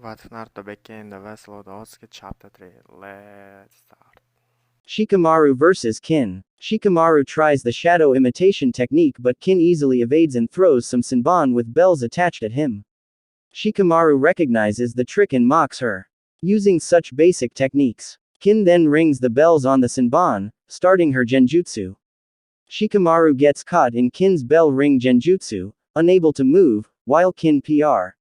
What if Naruto became the vessel of the Otsutsuki Chapter 3? Let's start. Shikamaru vs. Kin. Shikamaru tries the shadow imitation technique, but Kin easily evades and throws some Senbon with bells attached at him. Shikamaru recognizes the trick and mocks her. Using such basic techniques, Kin then rings the bells on the Senbon, starting her genjutsu. Shikamaru gets caught in Kin's bell ring genjutsu, unable to move, while Kin pr.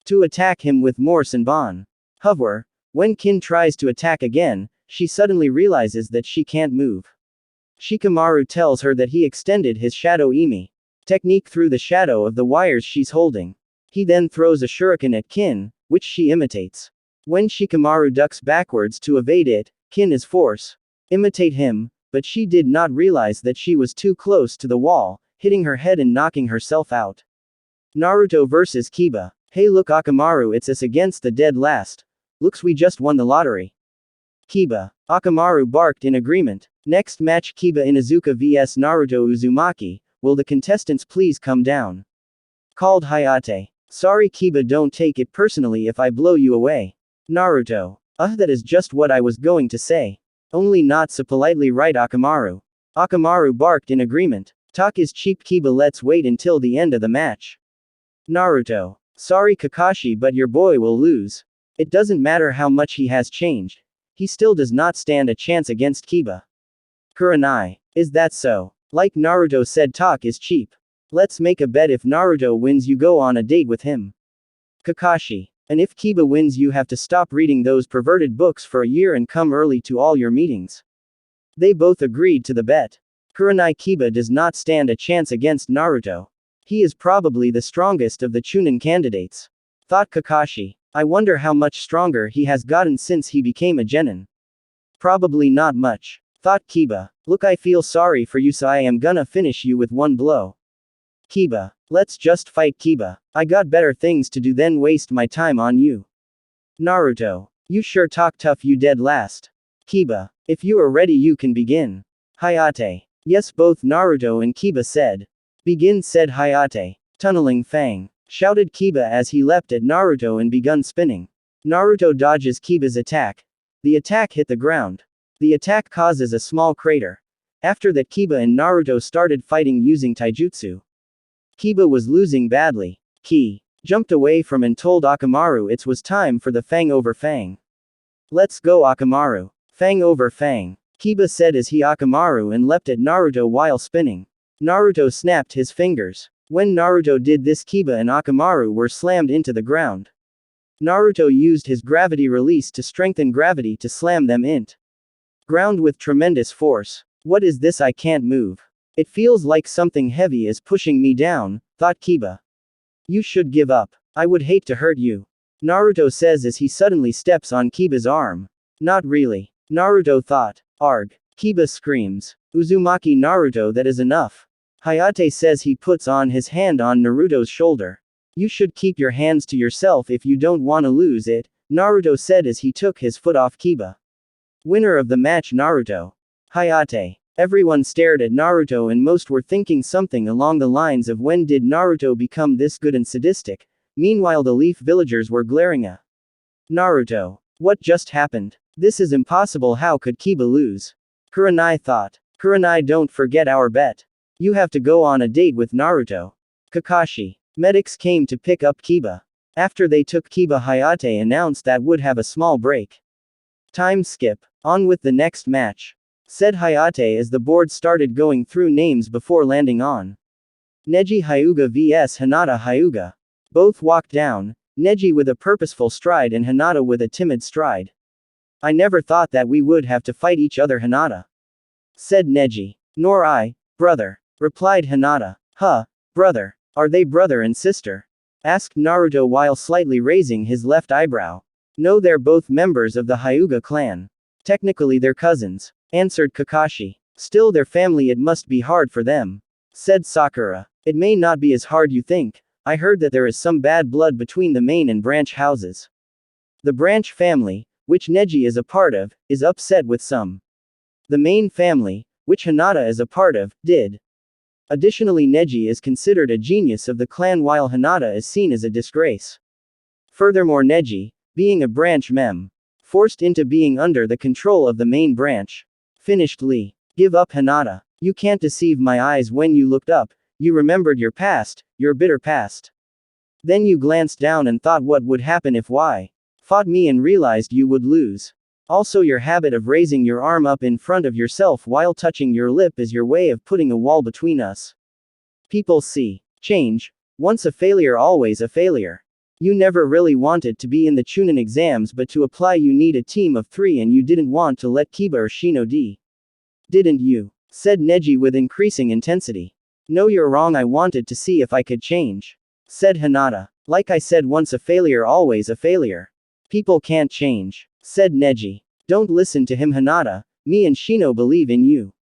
to attack him with more Senbon. However, when Kin tries to attack again, she suddenly realizes that she can't move. Shikamaru tells her that he extended his shadow imi technique through the shadow of the wires she's holding. He then throws a shuriken at Kin, which she imitates. When Shikamaru ducks backwards to evade it, Kin is force imitate him, but she did not realize that she was too close to the wall, hitting her head and knocking herself out. Naruto vs. Kiba. Hey look Akamaru, it's us against the dead last. Looks we just won the lottery. Kiba. Akamaru barked in agreement. Next match Kiba Inuzuka vs Naruto Uzumaki, will the contestants please come down? Called Hayate. Sorry Kiba, don't take it personally if I blow you away. Naruto. That is just what I was going to say. Only not so politely, right Akamaru? Akamaru barked in agreement. Talk is cheap Kiba, let's wait until the end of the match. Naruto. Sorry Kakashi, but your boy will lose. It doesn't matter how much he has changed. He still does not stand a chance against Kiba. Kurenai. Is that so? Like Naruto said, talk is cheap. Let's make a bet, if Naruto wins you go on a date with him. Kakashi. And if Kiba wins you have to stop reading those perverted books for a year and come early to all your meetings. They both agreed to the bet. Kurenai. Kiba does not stand a chance against Naruto. He is probably the strongest of the Chunin candidates. Thought Kakashi. I wonder how much stronger he has gotten since he became a genin. Probably not much. Thought Kiba. Look, I feel sorry for you, so I am gonna finish you with one blow. Kiba. Let's just fight Kiba. I got better things to do than waste my time on you. Naruto. You sure talk tough, you dead last. Kiba. If you are ready you can begin. Hayate. Yes, both Naruto and Kiba said. Begin, said Hayate. Tunneling Fang. Shouted Kiba as he leapt at Naruto and begun spinning. Naruto dodges Kiba's attack. The attack hit the ground. The attack causes a small crater. After that Kiba and Naruto started fighting using taijutsu. Kiba was losing badly. Ki jumped away from and told Akamaru it was time for the Fang over Fang. Let's go Akamaru. Fang over Fang. Kiba said as he Akamaru and leapt at Naruto while spinning. Naruto snapped his fingers. When Naruto did this, Kiba and Akamaru were slammed into the ground. Naruto used his gravity release to strengthen gravity to slam them into ground with tremendous force. What is this? I can't move. It feels like something heavy is pushing me down, thought Kiba. You should give up. I would hate to hurt you. Naruto says as he suddenly steps on Kiba's arm. Not really. Naruto thought. Arg. Kiba screams. Uzumaki. Naruto, that is enough. Hayate says he puts on his hand on Naruto's shoulder. You should keep your hands to yourself if you don't want to lose it, Naruto said as he took his foot off Kiba. Winner of the match Naruto. Hayate. Everyone stared at Naruto and most were thinking something along the lines of, when did Naruto become this good and sadistic? Meanwhile the Leaf villagers were glaring at Naruto. What just happened? This is impossible, how could Kiba lose? Kurenai thought. Kurenai, don't forget our bet. You have to go on a date with Naruto. Kakashi. Medics came to pick up Kiba. After they took Kiba, Hayate announced that would have a small break. Time skip. On with the next match. Said Hayate as the board started going through names before landing on Neji Hyuga vs Hinata Hyuga. Both walked down, Neji with a purposeful stride and Hinata with a timid stride. I never thought that we would have to fight each other, Hinata. Said Neji. Nor I, brother. Replied Hinata. Huh, brother. Are they brother and sister? Asked Naruto while slightly raising his left eyebrow. No, they're both members of the Hyuga clan. Technically they're cousins. Answered Kakashi. Still their family, it must be hard for them. Said Sakura. It may not be as hard you think. I heard that there is some bad blood between the main and branch houses. The branch family, which Neji is a part of, is upset with some. The main family, which Hinata is a part of, did. Additionally, Neji is considered a genius of the clan while Hinata is seen as a disgrace. Furthermore, Neji, Being a branch mem. Forced into being under the control of the main branch. Finished Lee. Give up Hinata. You can't deceive my eyes when you looked up, you remembered your past, your bitter past. Then you glanced down and thought what would happen if Y fought me and realized you would lose. Also your habit of raising your arm up in front of yourself while touching your lip is your way of putting a wall between us. People see. Change. Once a failure always a failure. You never really wanted to be in the Chunin exams but to apply you need a team of 3 and you didn't want to let Kiba or Shino D. Didn't you? Said Neji with increasing intensity. No, you're wrong, I wanted to see if I could change. Said Hinata. Like I said, once a failure always a failure. People can't change. Said Neji. Don't listen to him, Hinata, me and Shino believe in you.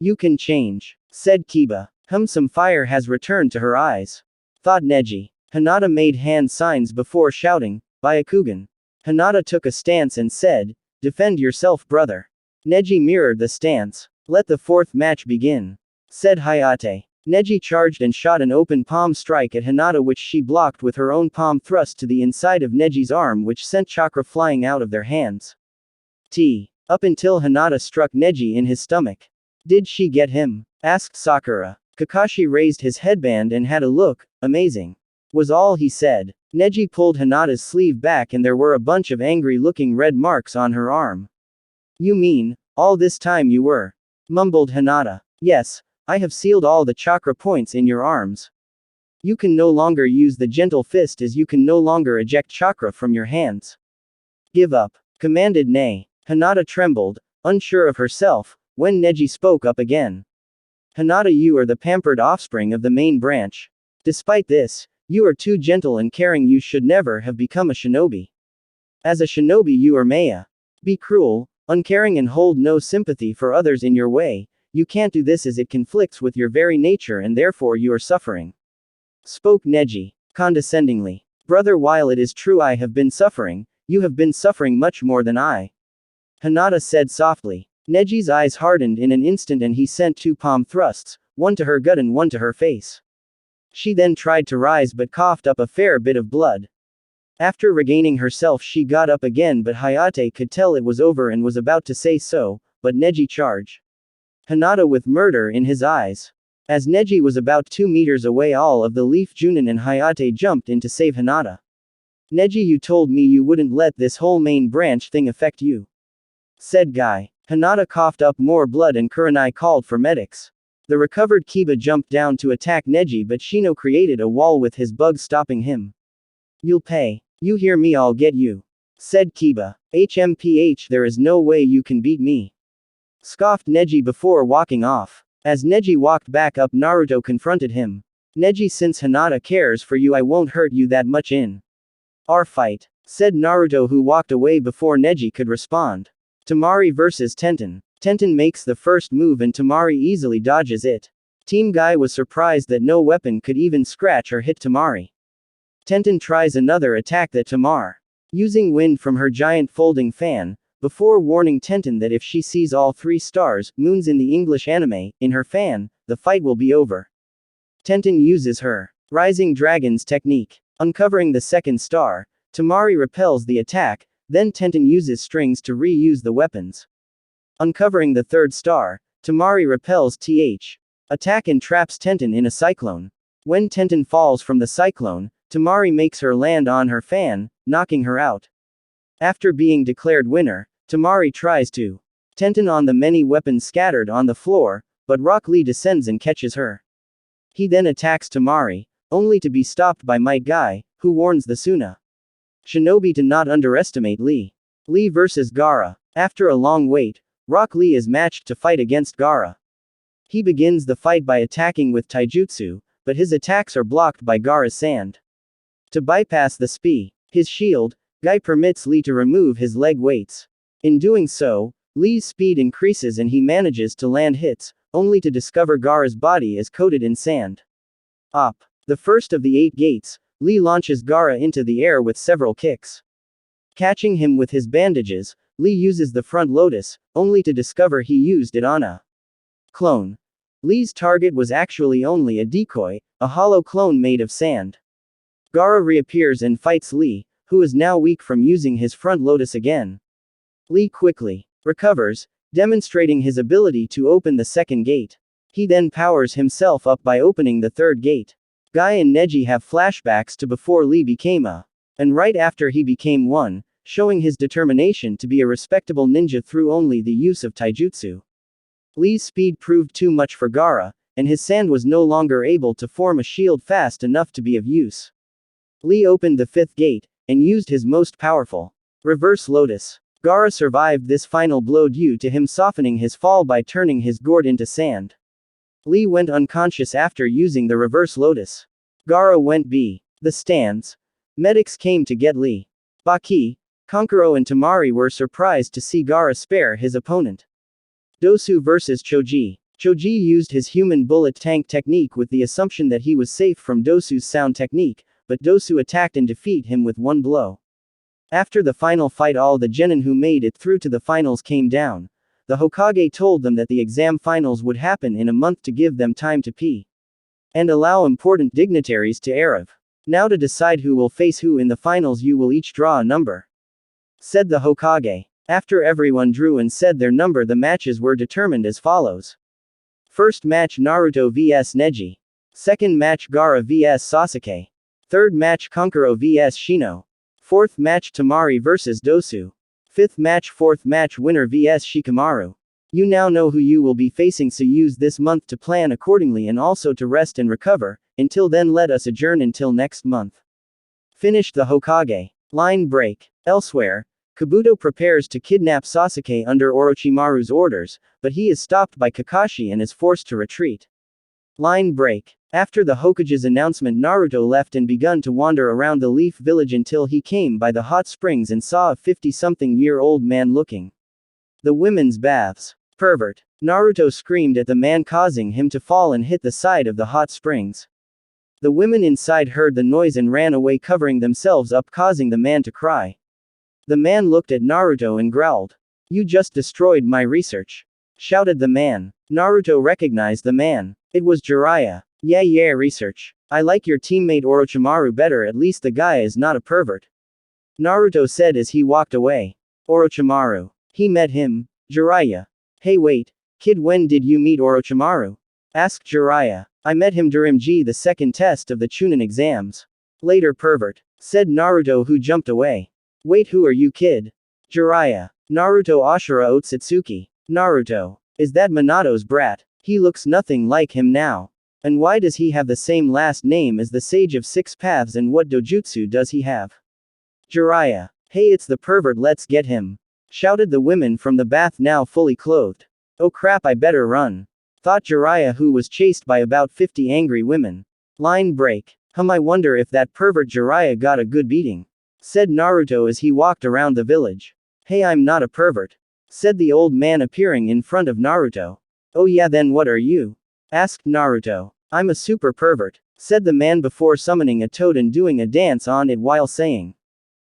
You can change. Said Kiba. Some fire has returned to her eyes. Thought Neji. Hinata made hand signs before shouting, Byakugan. Hinata took a stance and said, defend yourself, brother. Neji mirrored the stance. Let the 4th match begin. Said Hayate. Neji charged and shot an open palm strike at Hinata which she blocked with her own palm thrust to the inside of Neji's arm which sent chakra flying out of their hands. Up until Hinata struck Neji in his stomach. Did she get him? Asked Sakura. Kakashi raised his headband and had a look, amazing. Was all he said. Neji pulled Hinata's sleeve back and there were a bunch of angry-looking red marks on her arm. You mean, all this time you were? Mumbled Hinata. Yes, I have sealed all the chakra points in your arms. You can no longer use the gentle fist as you can no longer eject chakra from your hands. Give up, commanded Nei. Hinata trembled, unsure of herself, when Neji spoke up again. Hinata, you are the pampered offspring of the main branch. Despite this, you are too gentle and caring, you should never have become a shinobi. As a shinobi you are Maya. Be cruel, uncaring and hold no sympathy for others in your way, you can't do this as it conflicts with your very nature and therefore you are suffering. Spoke Neji, condescendingly. Brother, while it is true I have been suffering, you have been suffering much more than I. Hinata said softly. Neji's eyes hardened in an instant and he sent 2 palm thrusts, one to her gut and one to her face. She then tried to rise but coughed up a fair bit of blood. After regaining herself she got up again but Hayate could tell it was over and was about to say so, but Neji charged. Hinata with murder in his eyes. As Neji was about 2 meters away all of the Leaf Junin and Hayate jumped in to save Hinata. Neji, you told me you wouldn't let this whole main branch thing affect you. Said Guy. Hinata coughed up more blood and Kurenai called for medics. The recovered Kiba jumped down to attack Neji but Shino created a wall with his bug stopping him. You'll pay. You hear me, I'll get you. Said Kiba. HMPH, there is no way you can beat me. Scoffed Neji before walking off. As Neji walked back up, Naruto confronted him. Neji, since Hinata cares for you I won't hurt you that much in our fight. Said Naruto who walked away before Neji could respond. Temari vs Tenten. Tenten makes the first move and Temari easily dodges it. Team Guy was surprised that no weapon could even scratch or hit Temari. Tenten tries another attack that Tamar, using wind from her giant folding fan, before warning Tenten that if she sees all 3 stars, moons in the English anime, in her fan, the fight will be over. Tenten uses her rising dragon's technique. Uncovering the 2nd star, Temari repels the attack, then Tenten uses strings to reuse the weapons. Uncovering the 3rd star, Temari repels th attack and traps Tenten in a cyclone. When Tenten falls from the cyclone, Temari makes her land on her fan, knocking her out. After being declared winner, Temari tries to Tenten on the many weapons scattered on the floor, but Rock Lee descends and catches her. He then attacks Temari, only to be stopped by Might Guy, who warns the Suna shinobi to not underestimate Lee. Lee vs Gaara. After a long wait, Rock Lee is matched to fight against Gaara. He begins the fight by attacking with taijutsu, but his attacks are blocked by Gaara's sand. To bypass the his shield, Guy permits Lee to remove his leg weights. In doing so, Lee's speed increases and he manages to land hits, only to discover Gaara's body is coated in sand. The first of the 8 gates, Lee launches Gaara into the air with several kicks. Catching him with his bandages, Lee uses the front lotus, only to discover he used it on a clone. Lee's target was actually only a decoy, a hollow clone made of sand. Gaara reappears and fights Lee, who is now weak from using his front lotus again. Lee quickly recovers, demonstrating his ability to open the second gate. He then powers himself up by opening the third gate. Guy and Neji have flashbacks to before Lee became and right after he became one, showing his determination to be a respectable ninja through only the use of taijutsu. Lee's speed proved too much for Gaara, and his sand was no longer able to form a shield fast enough to be of use. Lee opened the fifth gate, and used his most powerful reverse lotus. Gaara survived this final blow due to him softening his fall by turning his gourd into sand. Lee went unconscious after using the reverse lotus. Gaara went B. The stands. Medics came to get Lee. Baki, Kankuro and Tamari were surprised to see Gaara spare his opponent. Dosu vs Choji. Choji used his human bullet tank technique with the assumption that he was safe from Dosu's sound technique, but Dosu attacked and defeated him with one blow. After the final fight, all the genin who made it through to the finals came down. The Hokage told them that the exam finals would happen in a month to give them time to pee and allow important dignitaries to arrive. Now to decide who will face who in the finals, you will each draw a number, said the Hokage. After everyone drew and said their number, the matches were determined as follows. First match Naruto vs Neji. Second match Gaara vs Sasuke. Third match Kankuro vs Shino. Fourth match Tamari vs Dosu. Fifth match fourth match winner vs Shikamaru. You now know who you will be facing, so use this month to plan accordingly and also to rest and recover. Until then, let us adjourn until next month. Finished the Hokage. Line break. Elsewhere, Kabuto prepares to kidnap Sasuke under Orochimaru's orders, but he is stopped by Kakashi and is forced to retreat. Line break. After the Hokage's announcement, Naruto left and begun to wander around the Leaf Village until he came by the hot springs and saw a 50-something-year-old man looking the women's baths. Pervert. Naruto screamed at the man, causing him to fall and hit the side of the hot springs. The women inside heard the noise and ran away, covering themselves up, causing the man to cry. The man looked at Naruto and growled. "You just destroyed my research," shouted the man. Naruto recognized the man. It was Jiraiya. Yeah, research. I like your teammate Orochimaru better, at least the guy is not a pervert," Naruto said as he walked away. Orochimaru. He met him. Jiraiya. Hey wait, kid, when did you meet Orochimaru? Asked Jiraiya. I met him during the second test of the Chunin exams. Later, pervert, said Naruto, who jumped away. Wait, who are you, kid? Jiraiya. Naruto Ashura Otsutsuki. Naruto. Is that Minato's brat? He looks nothing like him now. And why does he have the same last name as the Sage of Six Paths, and what dojutsu does he have? Jiraiya. Hey, it's the pervert, let's get him, shouted the women from the bath, now fully clothed. Oh crap, I better run, thought Jiraiya, who was chased by about 50 angry women. Line break. I wonder if that pervert Jiraiya got a good beating, said Naruto as he walked around the village. Hey, I'm not a pervert, said the old man, appearing in front of Naruto. Oh yeah, then what are you? Asked Naruto. I'm a super pervert, said the man before summoning a toad and doing a dance on it while saying,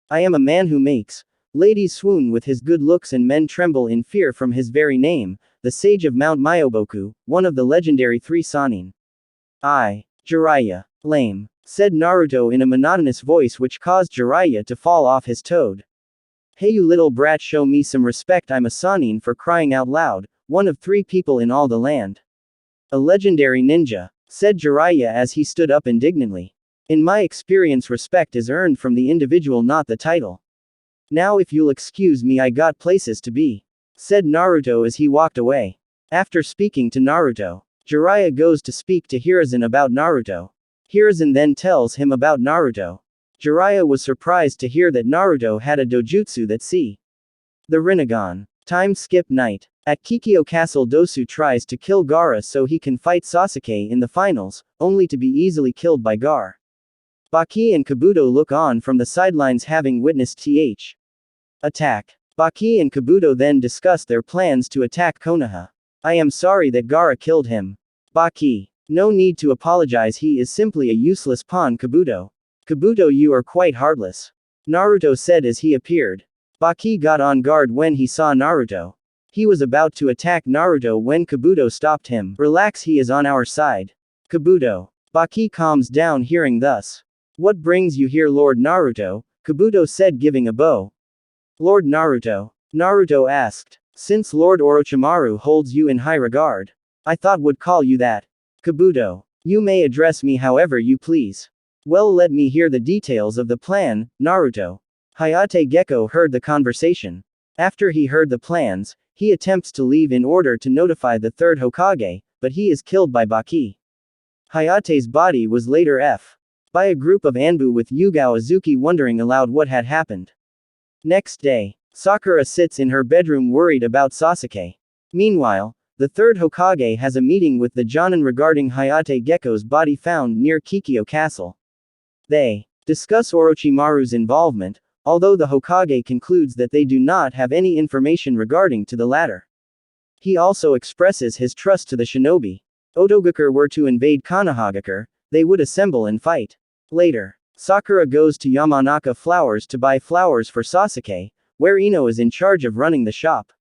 I am a man who makes ladies swoon with his good looks and men tremble in fear from his very name, the sage of Mount Myoboku, one of the legendary 3 Sannin. Jiraiya. Lame, said Naruto in a monotonous voice which caused Jiraiya to fall off his toad. Hey you little brat, show me some respect, I'm a Sannin, for crying out loud, one of 3 people in all the land. A legendary ninja, said Jiraiya as he stood up indignantly. In my experience, respect is earned from the individual, not the title. Now if you'll excuse me, I got places to be, said Naruto as he walked away. After speaking to Naruto, Jiraiya goes to speak to Hiruzen about Naruto. Hiruzen then tells him about Naruto. Jiraiya was surprised to hear that Naruto had a dojutsu that see the Rinnegan. Time skip night. At Kikyo Castle, Dosu tries to kill Gaara so he can fight Sasuke in the finals, only to be easily killed by Gaara. Baki and Kabuto look on from the sidelines, having witnessed th attack. Baki and Kabuto then discuss their plans to attack Konoha. I am sorry that Gaara killed him. Baki. No need to apologize, he is simply a useless pawn. Kabuto. Kabuto, you are quite heartless, Naruto said as he appeared. Baki got on guard when he saw Naruto. He was about to attack Naruto when Kabuto stopped him. Relax, he is on our side. Kabuto. Baki calms down hearing thus. What brings you here, Lord Naruto? Kabuto said, giving a bow. Lord Naruto. Naruto asked. Since Lord Orochimaru holds you in high regard, I thought would call you that. Kabuto. You may address me however you please. Well, let me hear the details of the plan, Naruto. Hayate Gecko heard the conversation. After he heard the plans, he attempts to leave in order to notify the third Hokage, but he is killed by Baki. Hayate's body was later by a group of Anbu, with Yugao Azuki wondering aloud what had happened. Next day, Sakura sits in her bedroom worried about Sasuke. Meanwhile, the third Hokage has a meeting with the Jonin regarding Hayate Gecko's body found near Kikyo Castle. They discuss Orochimaru's involvement, although the Hokage concludes that they do not have any information regarding to the latter. He also expresses his trust to the shinobi. Otogakure were to invade Konohagakure, they would assemble and fight. Later, Sakura goes to Yamanaka Flowers to buy flowers for Sasuke, where Ino is in charge of running the shop.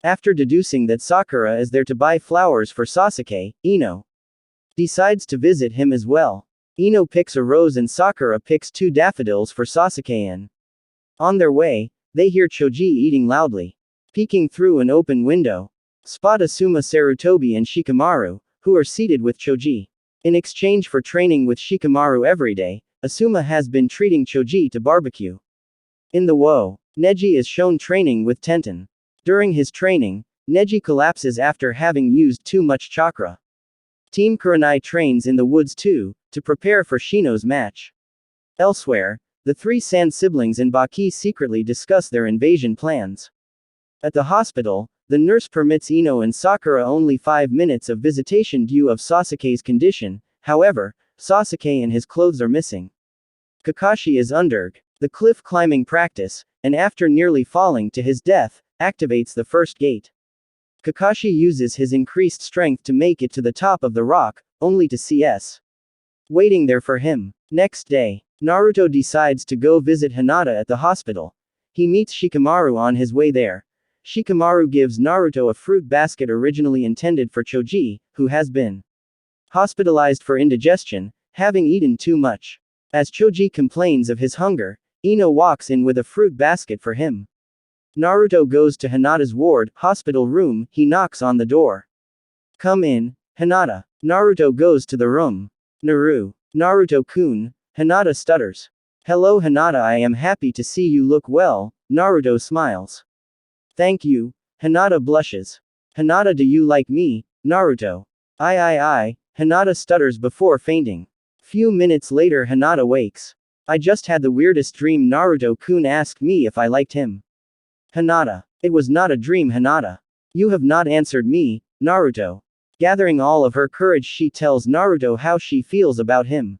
After deducing that Sakura is there to buy flowers for Sasuke, Ino decides to visit him as well. Ino picks a rose and Sakura picks 2 daffodils for Sasuke, and on their way, they hear Choji eating loudly. Peeking through an open window, spot Asuma, Sarutobi and Shikamaru, who are seated with Choji. In exchange for training with Shikamaru every day, Asuma has been treating Choji to barbecue. In the WoW, Neji is shown training with Tenten. During his training, Neji collapses after having used too much chakra. Team Kurenai trains in the woods too, to prepare for Shino's match. Elsewhere, the 3 Sand siblings and Baki secretly discuss their invasion plans. At the hospital, the nurse permits Ino and Sakura only 5 minutes of visitation due of Sasuke's condition. However, Sasuke and his clothes are missing. Kakashi is under the cliff climbing practice, and after nearly falling to his death, activates the first gate. Kakashi uses his increased strength to make it to the top of the rock, only to see waiting there for him. Next day, Naruto decides to go visit Hinata at the hospital. He meets Shikamaru on his way there. Shikamaru gives Naruto a fruit basket originally intended for Choji, who has been hospitalized for indigestion, having eaten too much. As Choji complains of his hunger, Ino walks in with a fruit basket for him. Naruto goes to Hinata's ward, hospital room. He knocks on the door. Come in, Hinata. Naruto goes to the room. Naruto-kun, Hinata stutters. Hello Hinata, I am happy to see you look well. Naruto smiles. Thank you. Hinata blushes. Hinata, do you like me? Naruto. I. Hinata stutters before fainting. Few minutes later Hinata wakes. I just had the weirdest dream. Naruto-kun asked me if I liked him. Hinata. It was not a dream. Hinata. You have not answered me, Naruto. Gathering all of her courage, she tells Naruto how she feels about him.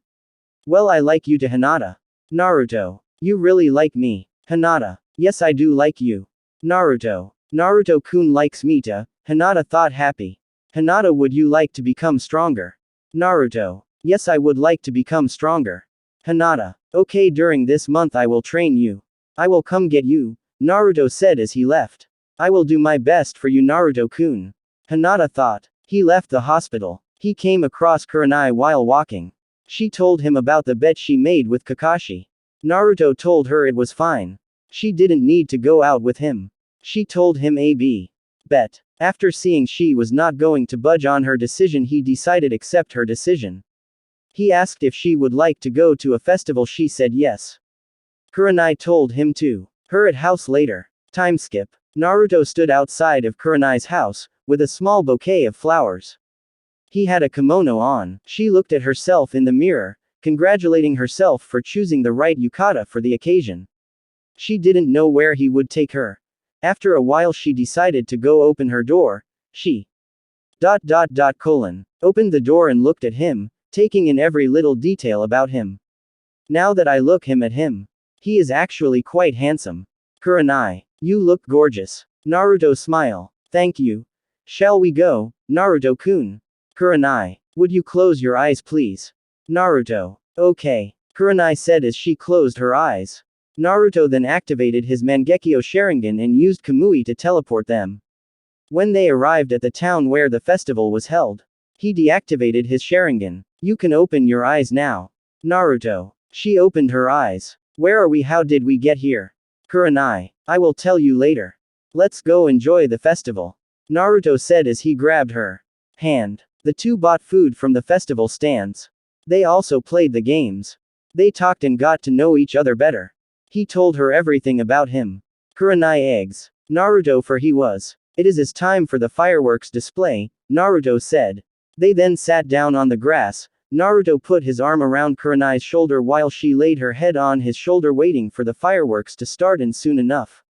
Well, I like you to Hinata. Naruto. You really like me. Hinata. Yes, I do like you. Naruto. Naruto-kun likes me to. Hinata thought happy. Hinata, would you like to become stronger? Naruto. Yes, I would like to become stronger. Hinata. Okay, during this month I will train you. I will come get you, Naruto said as he left. I will do my best for you, Naruto-kun. Hinata thought. He left the hospital. He came across Kurenai while walking. She told him about the bet she made with Kakashi. Naruto told her it was fine. She didn't need to go out with him. She told him a bet. After seeing she was not going to budge on her decision, he decided accept her decision. He asked if she would like to go to a festival. She said yes. Kurenai told him to. Her at house later. Time skip. Naruto stood outside of Kurenai's house, with a small bouquet of flowers. He had a kimono on. She looked at herself in the mirror, congratulating herself for choosing the right yukata for the occasion. She didn't know where he would take her. After a while she decided to go open her door. She opened the door and looked at him, taking in every little detail about him. Now that I look at him, he is actually quite handsome. Kurenai, you look gorgeous. Naruto smile. Thank you. Shall we go, Naruto-kun? Kurenai, would you close your eyes please? Naruto. Okay. Kurenai said as she closed her eyes. Naruto then activated his Mangekyo Sharingan and used Kamui to teleport them. When they arrived at the town where the festival was held, he deactivated his Sharingan. You can open your eyes now. Naruto. She opened her eyes. Where are we? How did we get here? Kurenai. I will tell you later. Let's go enjoy the festival. Naruto said as he grabbed her hand. The two bought food from the festival stands. They also played the games. They talked and got to know each other better. He told her everything about him. Kurenai eggs. Naruto for he was. It is time for the fireworks display, Naruto said. They then sat down on the grass. Naruto put his arm around Kurenai's shoulder while she laid her head on his shoulder waiting for the fireworks to start, and soon enough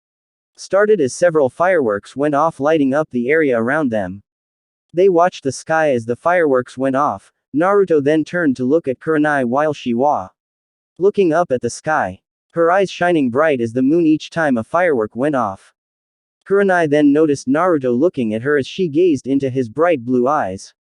started as several fireworks went off, lighting up the area around them. They watched the sky as the fireworks went off. Naruto then turned to look at Kurenai while she was looking up at the sky. Her eyes shining bright as the moon each time a firework went off. Kurenai then noticed Naruto looking at her as she gazed into his bright blue eyes.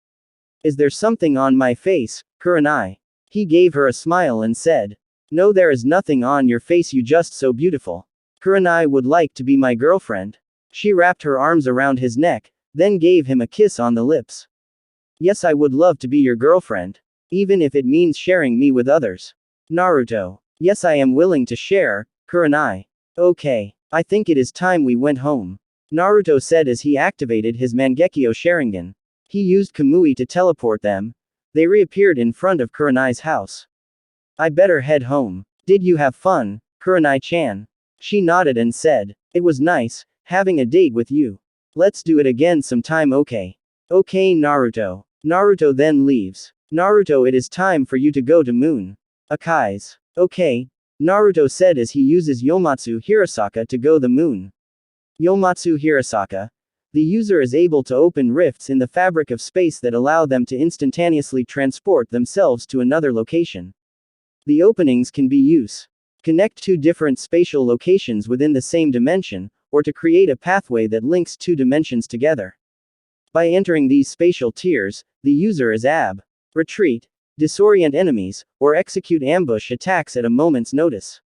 Is there something on my face, Kurenai? He gave her a smile and said. No, there is nothing on your face, you just so beautiful. Kurenai would like to be my girlfriend. She wrapped her arms around his neck, then gave him a kiss on the lips. Yes, I would love to be your girlfriend. Even if it means sharing me with others. Naruto. Yes, I am willing to share, Kurenai. Okay. I think it is time we went home. Naruto said as he activated his Mangekyo Sharingan. He used Kamui to teleport them. They reappeared in front of Kurenai's house. I better head home. Did you have fun, Kurenai-chan? She nodded and said, it was nice, having a date with you. Let's do it again sometime, okay? Okay, Naruto. Naruto then leaves. Naruto, it is time for you to go to Moon. Akai's. Okay. Naruto said as he uses Yomatsu Hirasaka to go the moon. Yomatsu Hirasaka. The user is able to open rifts in the fabric of space that allow them to instantaneously transport themselves to another location. The openings can be used connect two different spatial locations within the same dimension, or to create a pathway that links two dimensions together. By entering these spatial tiers, the user is retreat, disorient enemies, or execute ambush attacks at a moment's notice.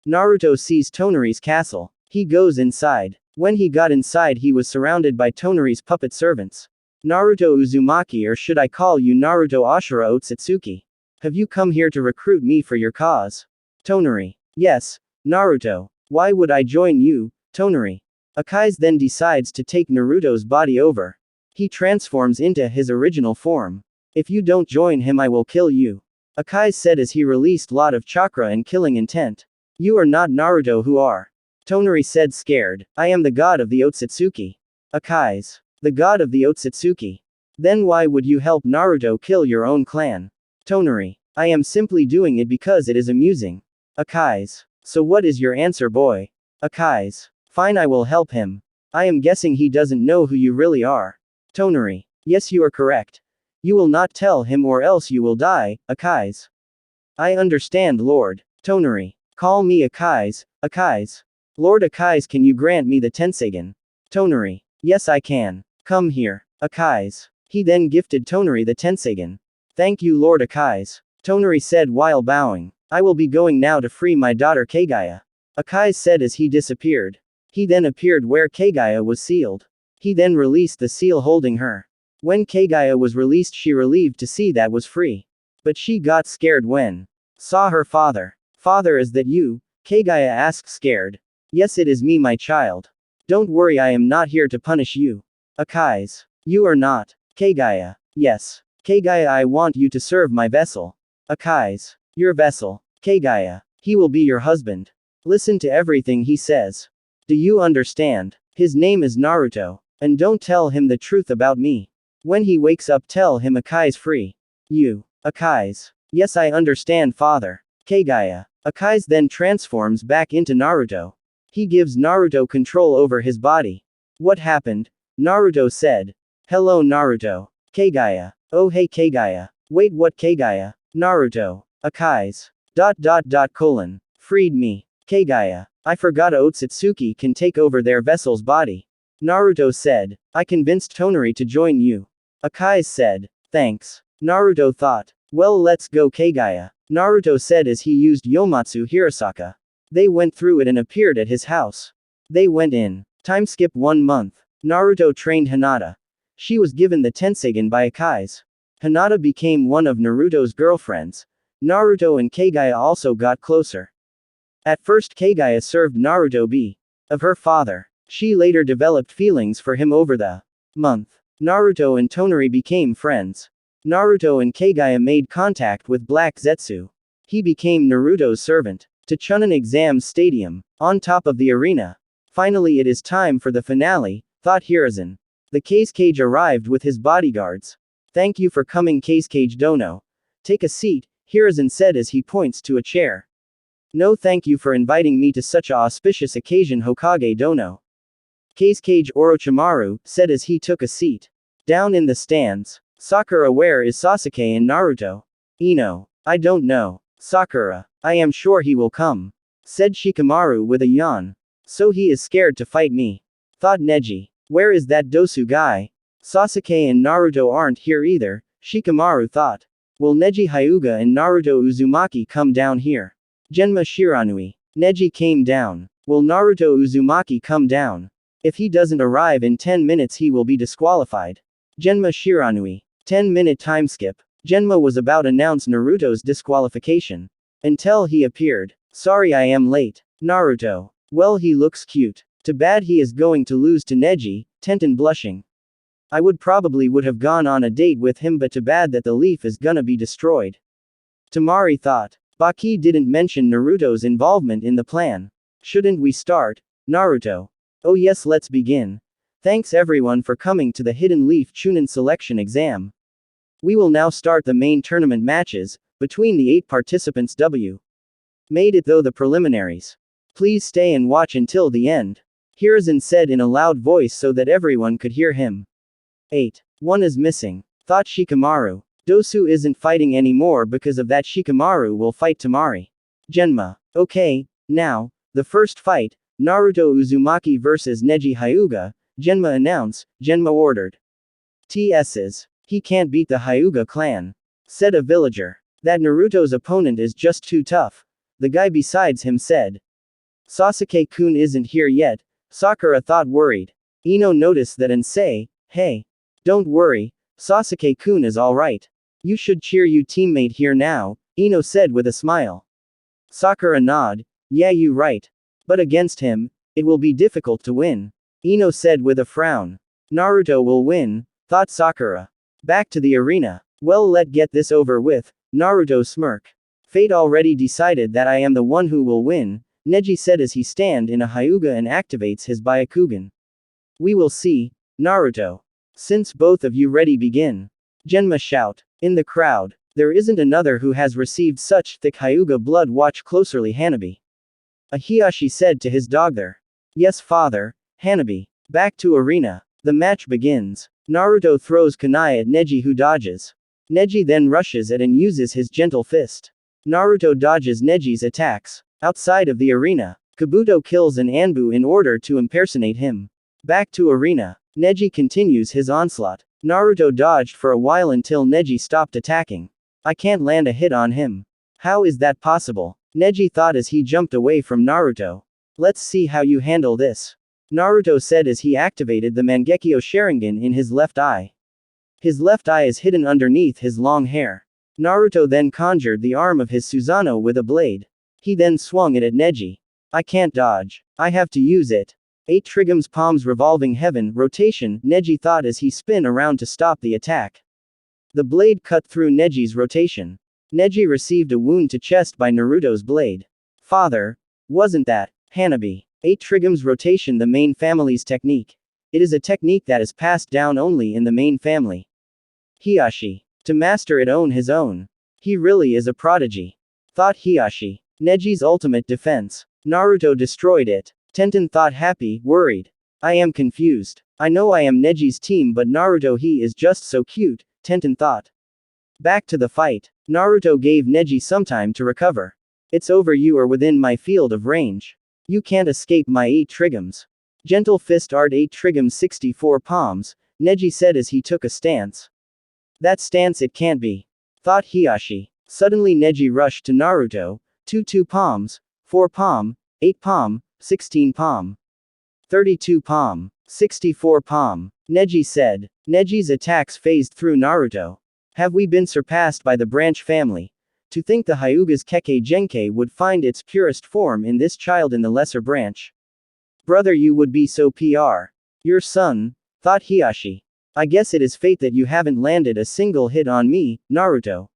Naruto sees Tonari's castle. He goes inside. When he got inside, he was surrounded by Tonari's puppet servants. Naruto Uzumaki, or should I call you Naruto Ashura Otsutsuki? Have you come here to recruit me for your cause? Tonari. Yes, Naruto. Why would I join you, Tonari? Akai's then decides to take Naruto's body over. He transforms into his original form. If you don't join him, I will kill you. Akai said as he released lot of chakra and killing intent. You are not Naruto, who are? Tonari said, scared. I am the god of the Otsutsuki. Akai's. The god of the Otsutsuki. Then why would you help Naruto kill your own clan? Tonari. I am simply doing it because it is amusing. Akai's. So what is your answer, boy? Akai's. Fine, I will help him. I am guessing he doesn't know who you really are. Tonari. Yes, you are correct. You will not tell him or else you will die, Akai's. I understand, Lord. Tonari. Call me Akai's. Akai's. Lord Akai's, can you grant me the Tenseigan? Tonari. Yes, I can. Come here. Akai's. He then gifted Tonari the Tenseigan. Thank you, Lord Akai's. Tonari said while bowing. I will be going now to free my daughter Kagaya. Akai's said as he disappeared. He then appeared where Kagaya was sealed. He then released the seal holding her. When Kagaya was released, she relieved to see that was free. But she got scared when saw her father. Father, is that you? Kagaya asked, scared. Yes, it is me, my child. Don't worry, I am not here to punish you. Akai's. You are not. Kagaya. Yes. Kagaya, I want you to serve my vessel. Akai's. Your vessel. Kagaya. He will be your husband. Listen to everything he says. Do you understand? His name is Naruto. And don't tell him the truth about me. When he wakes up, tell him Akai's free. You. Akai's. Yes, I understand, father. Kagaya. Akai's then transforms back into Naruto. He gives Naruto control over his body. What happened? Naruto said. Hello, Naruto. Kagaya. Oh hey Kagaya. Wait, what Kagaya? Naruto. Akai's. ... Freed me. Kagaya. I forgot Otsutsuki can take over their vessel's body. Naruto said. I convinced Tonari to join you. Akai's said. Thanks. Naruto thought. Well, let's go, Kagaya. Naruto said as he used Yomatsu Hirasaka. They went through it and appeared at his house. They went in. Time skip 1 month. Naruto trained Hinata. She was given the Tenseigan by Akai's. Hinata became one of Naruto's girlfriends. Naruto and Kagaya also got closer. At first Kagaya served Naruto B. of her father. She later developed feelings for him over the month. Naruto and Tonari became friends. Naruto and Kagaya made contact with Black Zetsu. He became Naruto's servant. To Chunin Exam Stadium, on top of the arena. Finally it is time for the finale, thought Hiruzen. The Case Cage arrived with his bodyguards. Thank you for coming Case Cage Dono. Take a seat, Hiruzen said as he points to a chair. No thank you for inviting me to such a auspicious occasion Hokage Dono. Case Cage Orochimaru said as he took a seat. Down in the stands. Sakura, where is Sasuke and Naruto? Ino. I don't know. Sakura. I am sure he will come. Said Shikamaru with a yawn. So he is scared to fight me. Thought Neji. Where is that Dosu guy? Sasuke and Naruto aren't here either, Shikamaru thought. Will Neji Hyuga and Naruto Uzumaki come down here? Genma Shiranui. Neji came down. Will Naruto Uzumaki come down? If he doesn't arrive in 10 minutes he will be disqualified. Genma Shiranui. 10-minute time skip. Genma was about to announce Naruto's disqualification. Until he appeared. Sorry I am late. Naruto. Well he looks cute. Too bad he is going to lose to Neji, Tenten blushing. I would have gone on a date with him but too bad that the leaf is gonna be destroyed. Tamari thought. Baki didn't mention Naruto's involvement in the plan. Shouldn't we start? Naruto. Oh yes, let's begin. Thanks everyone for coming to the Hidden Leaf Chunin selection exam. We will now start the main tournament matches, between the 8 participants W. Made it though the preliminaries. Please stay and watch until the end. Hiruzen said in a loud voice so that everyone could hear him. 8. One is missing. Thought Shikamaru. Dosu isn't fighting anymore because of that Shikamaru will fight Tamari. Genma. Okay, now, the first fight, Naruto Uzumaki vs Neji Hyuga, Genma announced, Genma ordered. TS's. He can't beat the Hyuga clan. Said a villager. That Naruto's opponent is just too tough. The guy besides him said. Sasuke-kun isn't here yet, Sakura thought worried. Ino noticed that and say, hey. Don't worry, Sasuke-kun is alright. You should cheer your teammate here now, Ino said with a smile. Sakura nod, yeah you right. But against him, it will be difficult to win. Ino said with a frown. Naruto will win, thought Sakura. Back to the arena. Well let get this over with, Naruto smirk. Fate already decided that I am the one who will win, Neji said as he stand in a Hyuga and activates his Byakugan. We will see, Naruto. Since both of you ready begin. Genma shout. In the crowd. There isn't another who has received such thick Hyuga blood, watch closely Hanabi. A Hiyashi said to his dog there. Yes father, Hanabi. Back to arena. The match begins. Naruto throws kunai at Neji who dodges. Neji then rushes at and uses his gentle fist. Naruto dodges Neji's attacks. Outside of the arena, Kabuto kills an Anbu in order to impersonate him. Back to arena. Neji continues his onslaught. Naruto dodged for a while until Neji stopped attacking. I can't land a hit on him. How is that possible? Neji thought as he jumped away from Naruto. Let's see how you handle this. Naruto said as he activated the Mangekyo Sharingan in his left eye. His left eye is hidden underneath his long hair. Naruto then conjured the arm of his Susanoo with a blade. He then swung it at Neji. I can't dodge. I have to use it. 8 Trigoms palms revolving heaven rotation, Neji thought as he spin around to stop the attack. The blade cut through Neji's rotation. Neji received a wound to chest by Naruto's blade. Father, wasn't that Hanabi? 8 Trigoms rotation, the main family's technique. It is a technique that is passed down only in the main family. Hiyashi. To master it own his own. He really is a prodigy. Thought Hiyashi. Neji's ultimate defense. Naruto destroyed it. Tenten thought happy, worried. I am confused. I know I am Neji's team but Naruto he is just so cute, Tenten thought. Back to the fight. Naruto gave Neji some time to recover. It's over, you are within my field of range. You can't escape my 8 Trigoms. Gentle fist art 8 Trigoms 64 palms, Neji said as he took a stance. That stance it can't be. Thought Hiyashi. Suddenly Neji rushed to Naruto, 2 palms, 4 palm, 8 palm, 16 palm. 32 palm. 64 palm. Neji said. Neji's attacks phased through Naruto. Have we been surpassed by the branch family? To think the Hyuga's Kekkei Genkai would find its purest form in this child in the lesser branch. Brother, you would be so your son, thought Hiashi. I guess it is fate that you haven't landed a single hit on me, Naruto.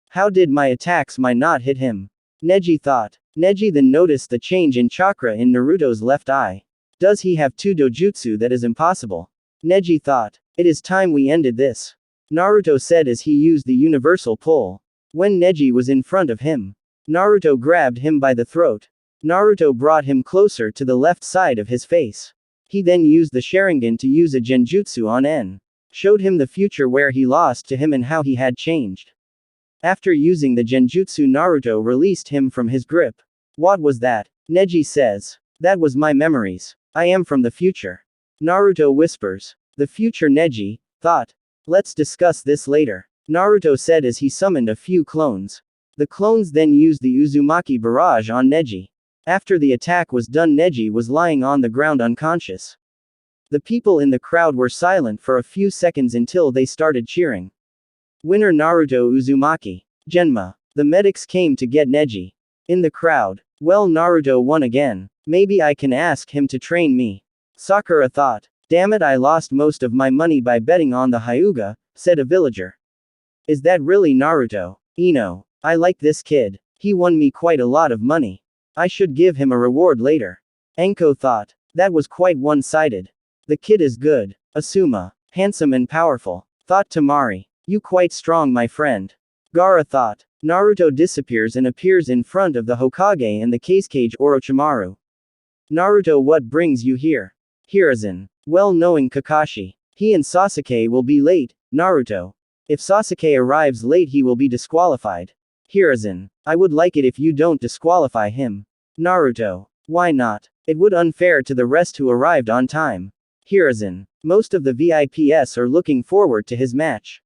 How did my attacks might not hit him? Neji thought. Neji then noticed the change in chakra in Naruto's left eye. Does he have two dojutsu? That is impossible. Neji thought. It is time we ended this. Naruto said as he used the universal pull. When Neji was in front of him, Naruto grabbed him by the throat. Naruto brought him closer to the left side of his face. He then used the Sharingan to use a genjutsu on En. Showed him the future where he lost to him and how he had changed. After using the genjutsu, Naruto released him from his grip. What was that? Neji says. That was my memories. I am from the future. Naruto whispers. The future, Neji thought. Let's discuss this later. Naruto said as he summoned a few clones. The clones then used the Uzumaki barrage on Neji. After the attack was done, Neji was lying on the ground unconscious. The people in the crowd were silent for a few seconds until they started cheering. Winner Naruto Uzumaki. Genma. The medics came to get Neji. In the crowd. Well, Naruto won again. Maybe I can ask him to train me. Sakura thought. Damn it, I lost most of my money by betting on the Hyuga, said a villager. Is that really Naruto? Ino. I like this kid. He won me quite a lot of money. I should give him a reward later. Enko thought. That was quite one-sided. The kid is good. Asuma. Handsome and powerful. Thought Tamari. You quite strong, my friend. Gaara thought. Naruto disappears and appears in front of the Hokage and the Kazekage Orochimaru. Naruto, what brings you here? Hiruzen. Well, knowing Kakashi. He and Sasuke will be late, Naruto. If Sasuke arrives late, he will be disqualified. Hiruzen. I would like it if you don't disqualify him. Naruto. Why not? It would unfair to the rest who arrived on time. Hiruzen. Most of the VIPs are looking forward to his match.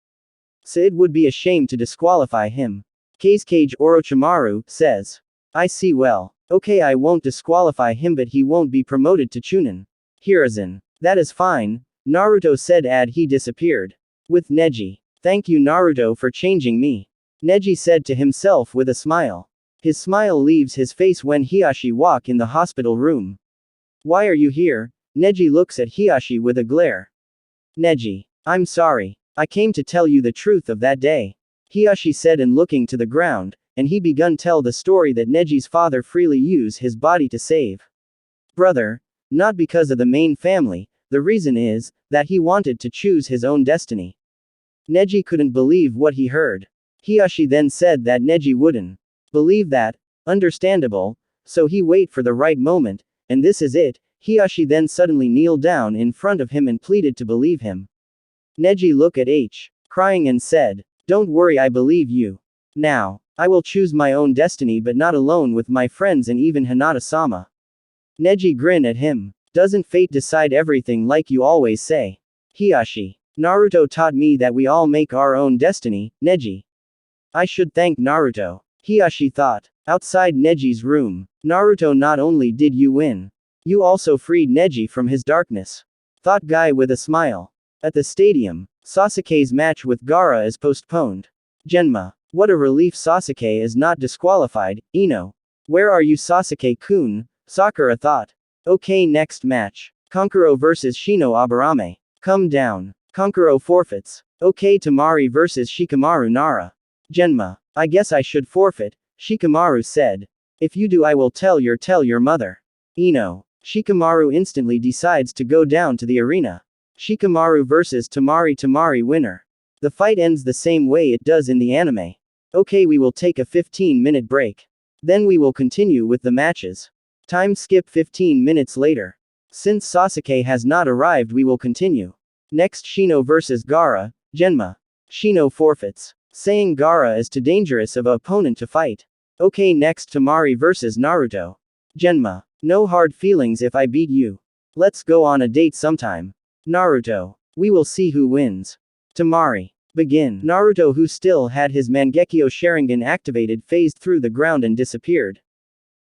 So it would be a shame to disqualify him. Kazekage Orochimaru says. I see, well. Okay, I won't disqualify him, but he won't be promoted to Chunin. Hiruzen. That is fine, Naruto said as he disappeared. With Neji. Thank you, Naruto, for changing me. Neji said to himself with a smile. His smile leaves his face when Hiashi walk in the hospital room. Why are you here? Neji looks at Hiashi with a glare. Neji. I'm sorry. I came to tell you the truth of that day. Hiashi said, and looking to the ground, and he begun tell the story that Neji's father freely used his body to save brother. Not because of the main family, the reason is that he wanted to choose his own destiny. Neji couldn't believe what he heard. Hiashi then said that Neji wouldn't believe that. Understandable, so he wait for the right moment, and this is it. Hiashi then suddenly kneeled down in front of him and pleaded to believe him. Neji looked at H, crying, and said, don't worry, I believe you. Now, I will choose my own destiny, but not alone, with my friends and even Hinata-sama. Neji grinned at him. Doesn't fate decide everything like you always say? Hiashi. Naruto taught me that we all make our own destiny, Neji. I should thank Naruto. Hiashi thought. Outside Neji's room. Naruto, not only did you win, you also freed Neji from his darkness. Thought Guy with a smile. At the stadium, Sasuke's match with Gaara is postponed. Genma. What a relief Sasuke is not disqualified, Ino. Where are you, Sasuke-kun? Sakura thought. Okay, next match. Kankuro vs Shino Aburame. Come down. Kankuro forfeits. Okay, Tamari vs Shikamaru Nara. Genma. I guess I should forfeit, Shikamaru said. If you do, I will tell your mother. Ino. Shikamaru instantly decides to go down to the arena. Shikamaru vs Tamari winner. The fight ends the same way it does in the anime. Okay, we will take a 15-minute break. Then we will continue with the matches. Time skip 15 minutes later. Since Sasuke has not arrived, we will continue. Next, Shino vs Gaara, Genma. Shino forfeits, saying Gaara is too dangerous of an opponent to fight. Okay, next, Tamari vs Naruto. Genma. No hard feelings if I beat you. Let's go on a date sometime. Naruto. We will see who wins. Tamari. Begin. Naruto, who still had his Mangekyo Sharingan activated, phased through the ground and disappeared.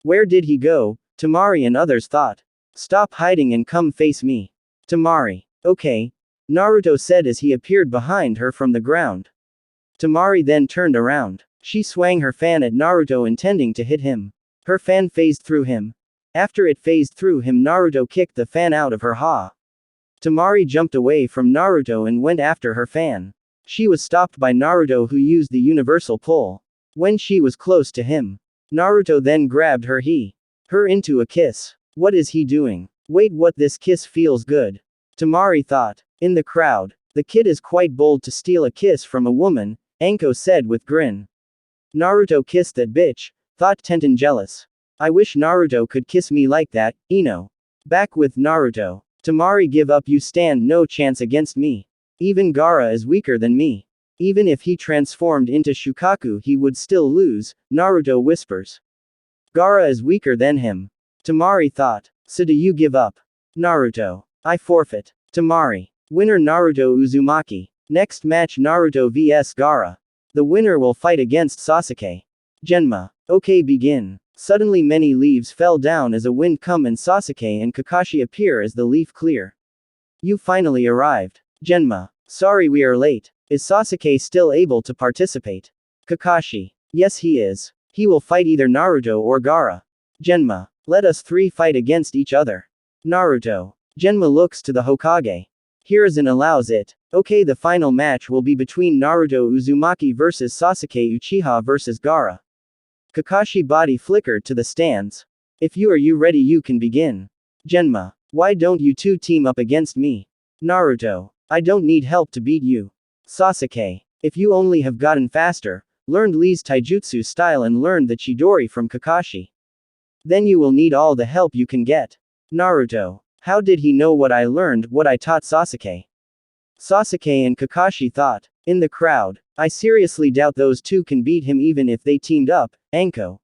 Where did he go? Tamari and others thought. Stop hiding and come face me. Tamari. Okay. Naruto said as he appeared behind her from the ground. Tamari then turned around. She swung her fan at Naruto intending to hit him. Her fan phased through him. After it phased through him, Naruto kicked the fan out of her ha. Temari jumped away from Naruto and went after her fan. She was stopped by Naruto, who used the universal pull. When she was close to him, Naruto then grabbed her into a kiss. What is he doing? Wait, what, this kiss feels good. Temari thought. In the crowd, the kid is quite bold to steal a kiss from a woman, Anko said with grin. Naruto kissed that bitch, thought Tenten jealous. I wish Naruto could kiss me like that, Ino. Back with Naruto. Temari, give up, you stand no chance against me. Even Gaara is weaker than me. Even if he transformed into Shukaku he would still lose, Naruto whispers. Gaara is weaker than him. Temari thought. So do you give up? Naruto. I forfeit. Temari. Winner Naruto Uzumaki. Next match Naruto vs Gaara. The winner will fight against Sasuke. Genma. Okay, begin. Suddenly many leaves fell down as a wind come and Sasuke and Kakashi appear as the leaf clear. You finally arrived. Genma. Sorry we are late. Is Sasuke still able to participate? Kakashi. Yes he is. He will fight either Naruto or Gaara. Genma. Let us three fight against each other. Naruto. Genma looks to the Hokage. Hiruzen allows it. Okay, the final match will be between Naruto Uzumaki vs Sasuke Uchiha vs Gaara. Kakashi body flickered to the stands. If you ready you can begin. Genma. Why don't you two team up against me? Naruto. I don't need help to beat you. Sasuke. If you only have gotten faster, learned Lee's taijutsu style and learned the Chidori from Kakashi, then you will need all the help you can get. Naruto. How did he know what I learned, what I taught Sasuke? Sasuke and Kakashi thought. In the crowd. I seriously doubt those two can beat him even if they teamed up, Anko.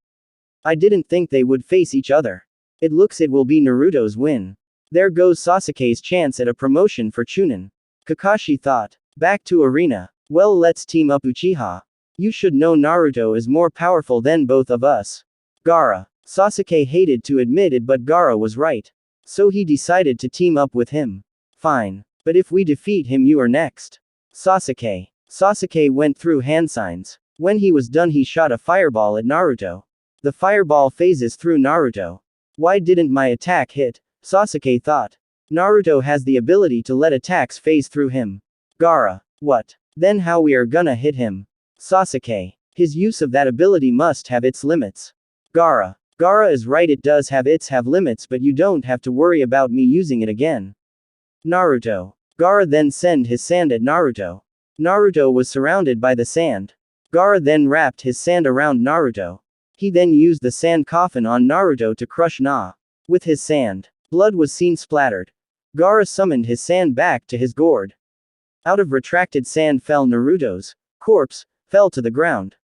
I didn't think they would face each other. It looks it will be Naruto's win. There goes Sasuke's chance at a promotion for Chunin. Kakashi thought. Back to arena. Well, let's team up Uchiha. You should know Naruto is more powerful than both of us. Gaara. Sasuke hated to admit it, but Gaara was right. So he decided to team up with him. Fine. But if we defeat him you are next. Sasuke. Sasuke went through hand signs. When he was done he shot a fireball at Naruto. The fireball phases through Naruto. Why didn't my attack hit? Sasuke thought. Naruto has the ability to let attacks phase through him. Gaara. What? Then how we are gonna hit him? Sasuke. His use of that ability must have its limits. Gaara. Gaara is right, it does have limits, but you don't have to worry about me using it again. Naruto. Gaara then sent his sand at Naruto. Naruto was surrounded by the sand. Gaara then wrapped his sand around Naruto. He then used the sand coffin on Naruto to crush Na. With his sand, blood was seen splattered. Gaara summoned his sand back to his gourd. Out of retracted sand fell Naruto's corpse, fell to the ground.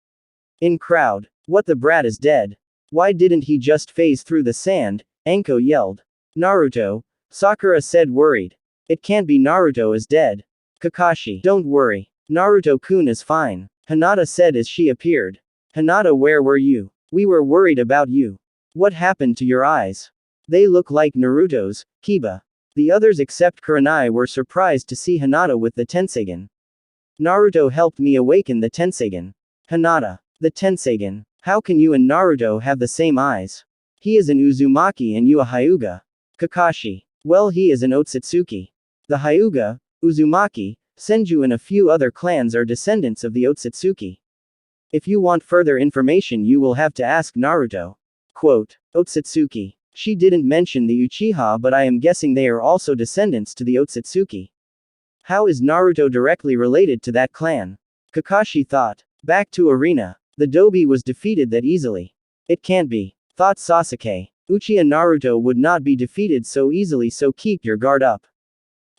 In crowd. What, the brat is dead. Why didn't he just phase through the sand? Anko yelled. Naruto. Sakura said worried. It can't be, Naruto is dead. Kakashi. Don't worry. Naruto-kun is fine. Hinata said as she appeared. Hinata, where were you? We were worried about you. What happened to your eyes? They look like Naruto's. Kiba. The others except Kurenai were surprised to see Hinata with the Tenseigan. Naruto helped me awaken the Tenseigan. Hinata. The Tenseigan. How can you and Naruto have the same eyes? He is an Uzumaki and you a Hyuga. Kakashi. Well, he is an Otsutsuki. The Hyuga, Uzumaki, Senju and a few other clans are descendants of the Otsutsuki. If you want further information you will have to ask Naruto. Quote. Otsutsuki. She didn't mention the Uchiha, but I am guessing they are also descendants to the Otsutsuki. How is Naruto directly related to that clan? Kakashi thought. Back to arena. The Dobi was defeated that easily. It can't be. Thought Sasuke. Uchiha Naruto would not be defeated so easily, so keep your guard up.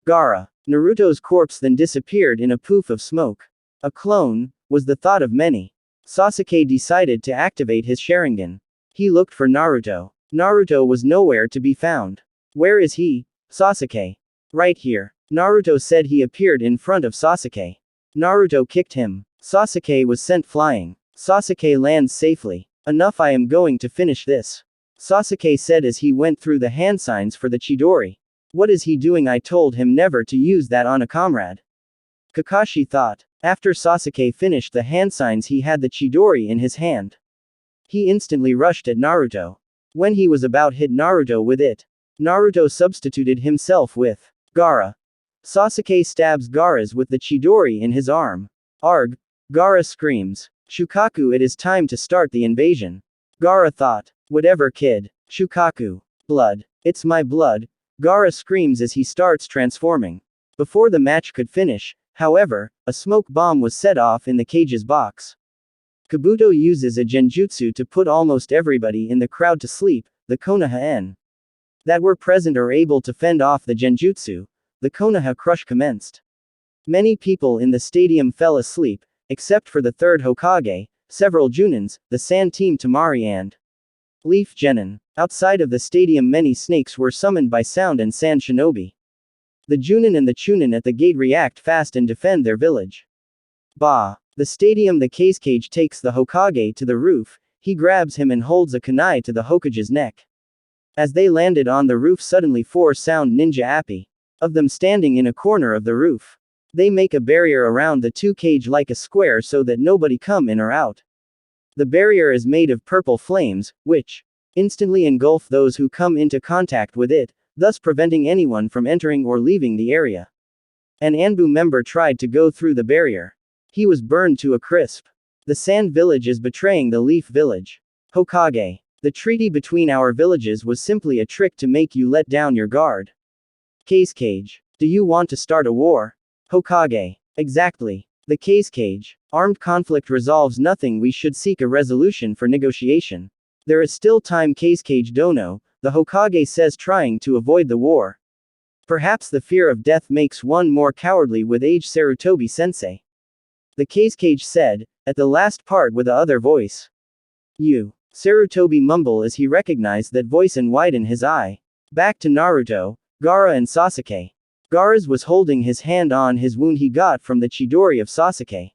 Gaara. Naruto's corpse then disappeared in a poof of smoke. A clone, was the thought of many. Sasuke decided to activate his Sharingan. He looked for Naruto. Naruto was nowhere to be found. Where is he? Sasuke. Right here. Naruto said. He appeared in front of Sasuke. Naruto kicked him. Sasuke was sent flying. Sasuke lands safely. Enough, I am going to finish this. Sasuke said as he went through the hand signs for the Chidori. What is he doing? I told him never to use that on a comrade. Kakashi thought. After Sasuke finished the hand signs, he had the Chidori in his hand. He instantly rushed at Naruto. When he was about hit Naruto with it, Naruto substituted himself with Gaara. Sasuke stabs Gaara's with the Chidori in his arm. Arg! Gaara screams. Shukaku, it is time to start the invasion. Gaara thought. Whatever, kid. Shukaku. Blood. It's my blood. Gaara screams as he starts transforming. Before the match could finish, however, a smoke bomb was set off in the cage's box. Kabuto uses a genjutsu to put almost everybody in the crowd to sleep, the Konoha that were present are able to fend off the genjutsu. The Konoha crush commenced. Many people in the stadium fell asleep, except for the third Hokage, several Junins, the Sand Team Temari and Leaf Genin. Outside of the stadium many snakes were summoned by Sound and Sand Shinobi. The Junin and the Chunin at the gate react fast and defend their village. Bah! The stadium, the cage takes the Hokage to the roof, he grabs him and holds a kunai to the Hokage's neck. As they landed on the roof, suddenly 4 sound ninja appy of them standing in a corner of the roof. They make a barrier around the 2 cage like a square so that nobody come in or out. The barrier is made of purple flames, which instantly engulf those who come into contact with it, thus preventing anyone from entering or leaving the area. An Anbu member tried to go through the barrier. He was burned to a crisp. The Sand Village is betraying the Leaf Village. Hokage. The treaty between our villages was simply a trick to make you let down your guard. Cage. Do you want to start a war? Hokage. Exactly. The cage. Armed conflict resolves nothing, we should seek a resolution for negotiation. There is still time. Cage Dono, the Hokage says, trying to avoid the war. Perhaps the fear of death makes one more cowardly with age. Sarutobi sensei. The cage said, at the last part with the other voice. You. Sarutobi mumble as he recognized that voice and widen his eye. Back to Naruto, Gaara and Sasuke. Gaara's was holding his hand on his wound he got from the Chidori of Sasuke.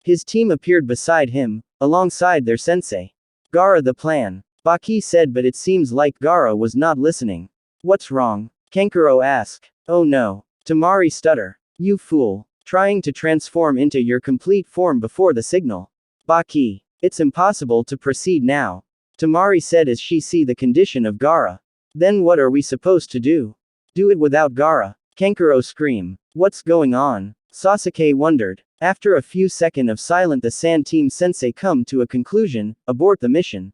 His team appeared beside him, alongside their sensei. Gaara, the plan. Baki said, but it seems like Gaara was not listening. What's wrong? Kankuro asked. Oh no. Temari stutter. You fool. Trying to transform into your complete form before the signal. Baki. It's impossible to proceed now. Temari said as she see the condition of Gaara. Then what are we supposed to do? Do it without Gaara. Kankuro scream. What's going on? Sasuke wondered. After a few seconds of silence, the Sand Team sensei come to a conclusion, abort the mission.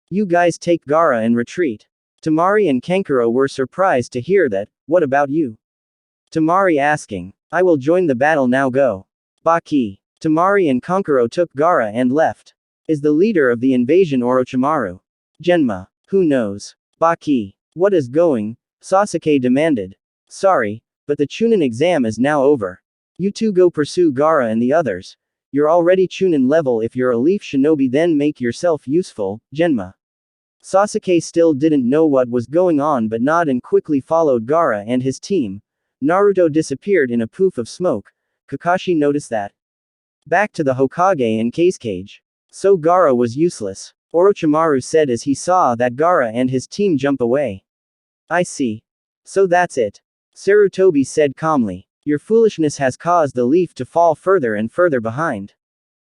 You guys take Gaara and retreat. Temari and Kankuro were surprised to hear that. What about you? Temari asking. I will join the battle now, go. Baki. Temari and Kankuro took Gaara and left. Is the leader of the invasion Orochimaru? Genma. Who knows? Baki. What is going? Sasuke demanded. Sorry, but the Chunin exam is now over. You two go pursue Gaara and the others. You're already Chunin level, if you're a Leaf Shinobi then make yourself useful, Genma. Sasuke still didn't know what was going on but nodded and quickly followed Gaara and his team. Naruto disappeared in a poof of smoke. Kakashi noticed that. Back to the Hokage and cage. So Gaara was useless. Orochimaru said as he saw that Gaara and his team jump away. I see. So that's it. Sarutobi said calmly. Your foolishness has caused the Leaf to fall further and further behind.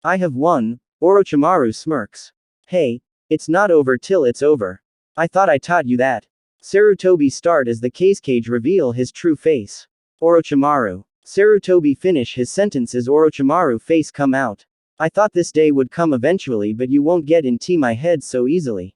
I have won, Orochimaru smirks. Hey, it's not over till it's over. I thought I taught you that. Sarutobi start as the cage reveal his true face. Orochimaru. Sarutobi finish his sentence as Orochimaru face come out. I thought this day would come eventually, but you won't get into my head so easily.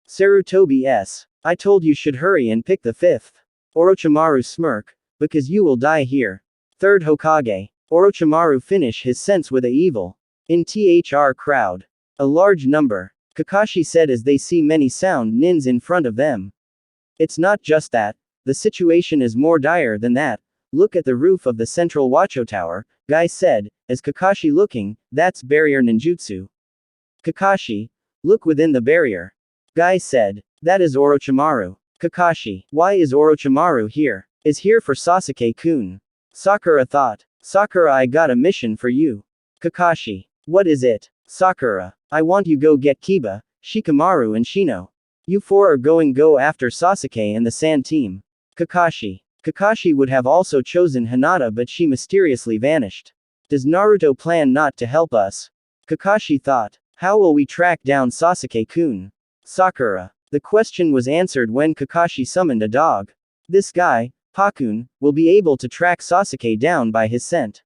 Sarutobi s. I told you should hurry and pick the 5th. Orochimaru smirk. Because you will die here. 3rd Hokage. Orochimaru finish his sense with a evil. In thr crowd. A large number. Kakashi said as they see many sound nins in front of them. It's not just that. The situation is more dire than that. Look at the roof of the central Watcho Tower, Guy said, as Kakashi looking, that's barrier ninjutsu. Kakashi. Look within the barrier. Guy said, that is Orochimaru. Kakashi. Why is Orochimaru here? Is here for Sasuke-kun. Sakura thought. Sakura, I got a mission for you. Kakashi. What is it? Sakura. I want you go get Kiba, Shikamaru and Shino. You 4 are go after Sasuke and the Sand Team. Kakashi. Kakashi would have also chosen Hinata, but she mysteriously vanished. Does Naruto plan not to help us? Kakashi thought. How will we track down Sasuke-kun? Sakura. The question was answered when Kakashi summoned a dog. This guy, Pakun, will be able to track Sasuke down by his scent.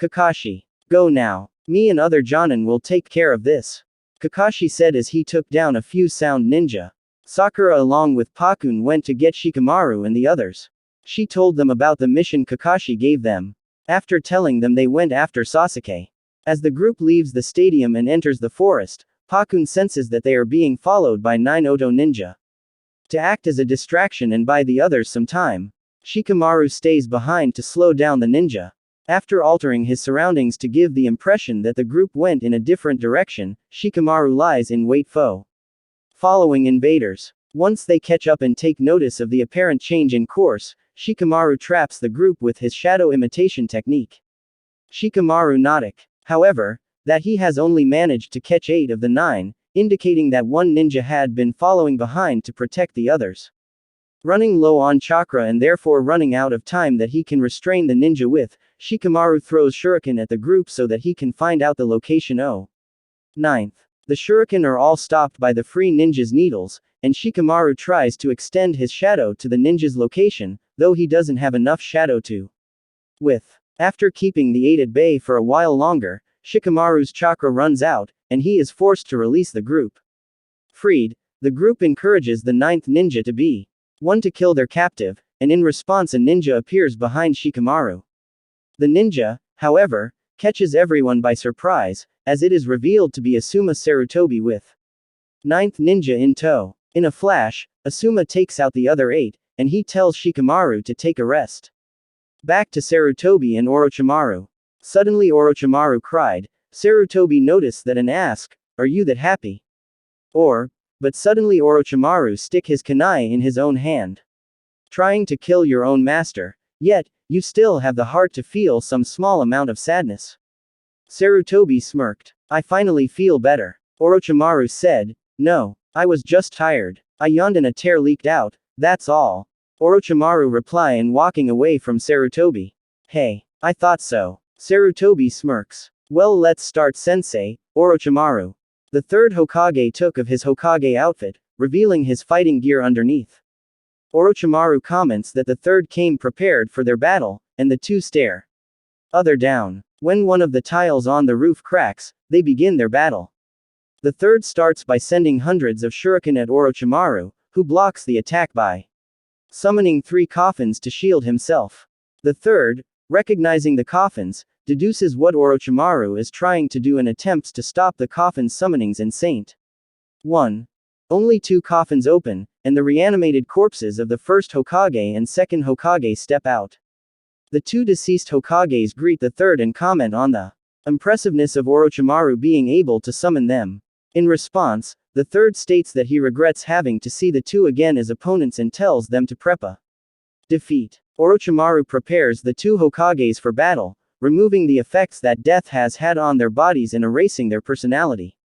Kakashi. Go now. Me and other Jonin will take care of this. Kakashi said as he took down a few sound ninja. Sakura along with Pakun went to get Shikamaru and the others. She told them about the mission Kakashi gave them. After telling them, they went after Sasuke. As the group leaves the stadium and enters the forest, Pakun senses that they are being followed by 9 Oto ninja. To act as a distraction and buy the others some time, Shikamaru stays behind to slow down the ninja. After altering his surroundings to give the impression that the group went in a different direction, Shikamaru lies in wait following invaders. Once they catch up and take notice of the apparent change in course, Shikamaru traps the group with his shadow imitation technique. Shikamaru notic. However, that he has only managed to catch 8 of the 9, indicating that one ninja had been following behind to protect the others. Running low on chakra and therefore running out of time that he can restrain the ninja with, Shikamaru throws shuriken at the group so that he can find out the location. 9th. The shuriken are all stopped by the free ninja's needles, and Shikamaru tries to extend his shadow to the ninja's location, though he doesn't have enough shadow to with. After keeping the 8 at bay for a while longer, Shikamaru's chakra runs out, and he is forced to release the group. Freed, the group encourages the 9th ninja to be one to kill their captive, and in response a ninja appears behind Shikamaru. The ninja, however, catches everyone by surprise, as it is revealed to be Asuma Sarutobi with 9th ninja in tow. In a flash, Asuma takes out the other 8, and he tells Shikamaru to take a rest. Back to Sarutobi and Orochimaru. Suddenly Orochimaru cried. Sarutobi noticed that and asked, "Are you that happy?" But suddenly Orochimaru stick his kunai in his own hand. Trying to kill your own master, yet, you still have the heart to feel some small amount of sadness. Sarutobi smirked. I finally feel better. Orochimaru said, no, I was just tired. I yawned and a tear leaked out, that's all. Orochimaru replied and walking away from Sarutobi. Hey, I thought so. Sarutobi smirks. Well, let's start, sensei. Orochimaru. The third Hokage took of his Hokage outfit, revealing his fighting gear underneath. Orochimaru comments that the third came prepared for their battle, and the two stare other down. When one of the tiles on the roof cracks, they begin their battle. The third starts by sending hundreds of shuriken at Orochimaru, who blocks the attack by summoning 3 coffins to shield himself. The third, recognizing the coffins, deduces what Orochimaru is trying to do and attempts to stop the coffin summonings and Saint 1. Only 2 coffins open, and the reanimated corpses of the first Hokage and second Hokage step out. The 2 deceased Hokages greet the third and comment on the impressiveness of Orochimaru being able to summon them. In response, the third states that he regrets having to see the 2 again as opponents and tells them to prep a defeat. Orochimaru prepares the 2 Hokages for battle, removing the effects that death has had on their bodies and erasing their personality.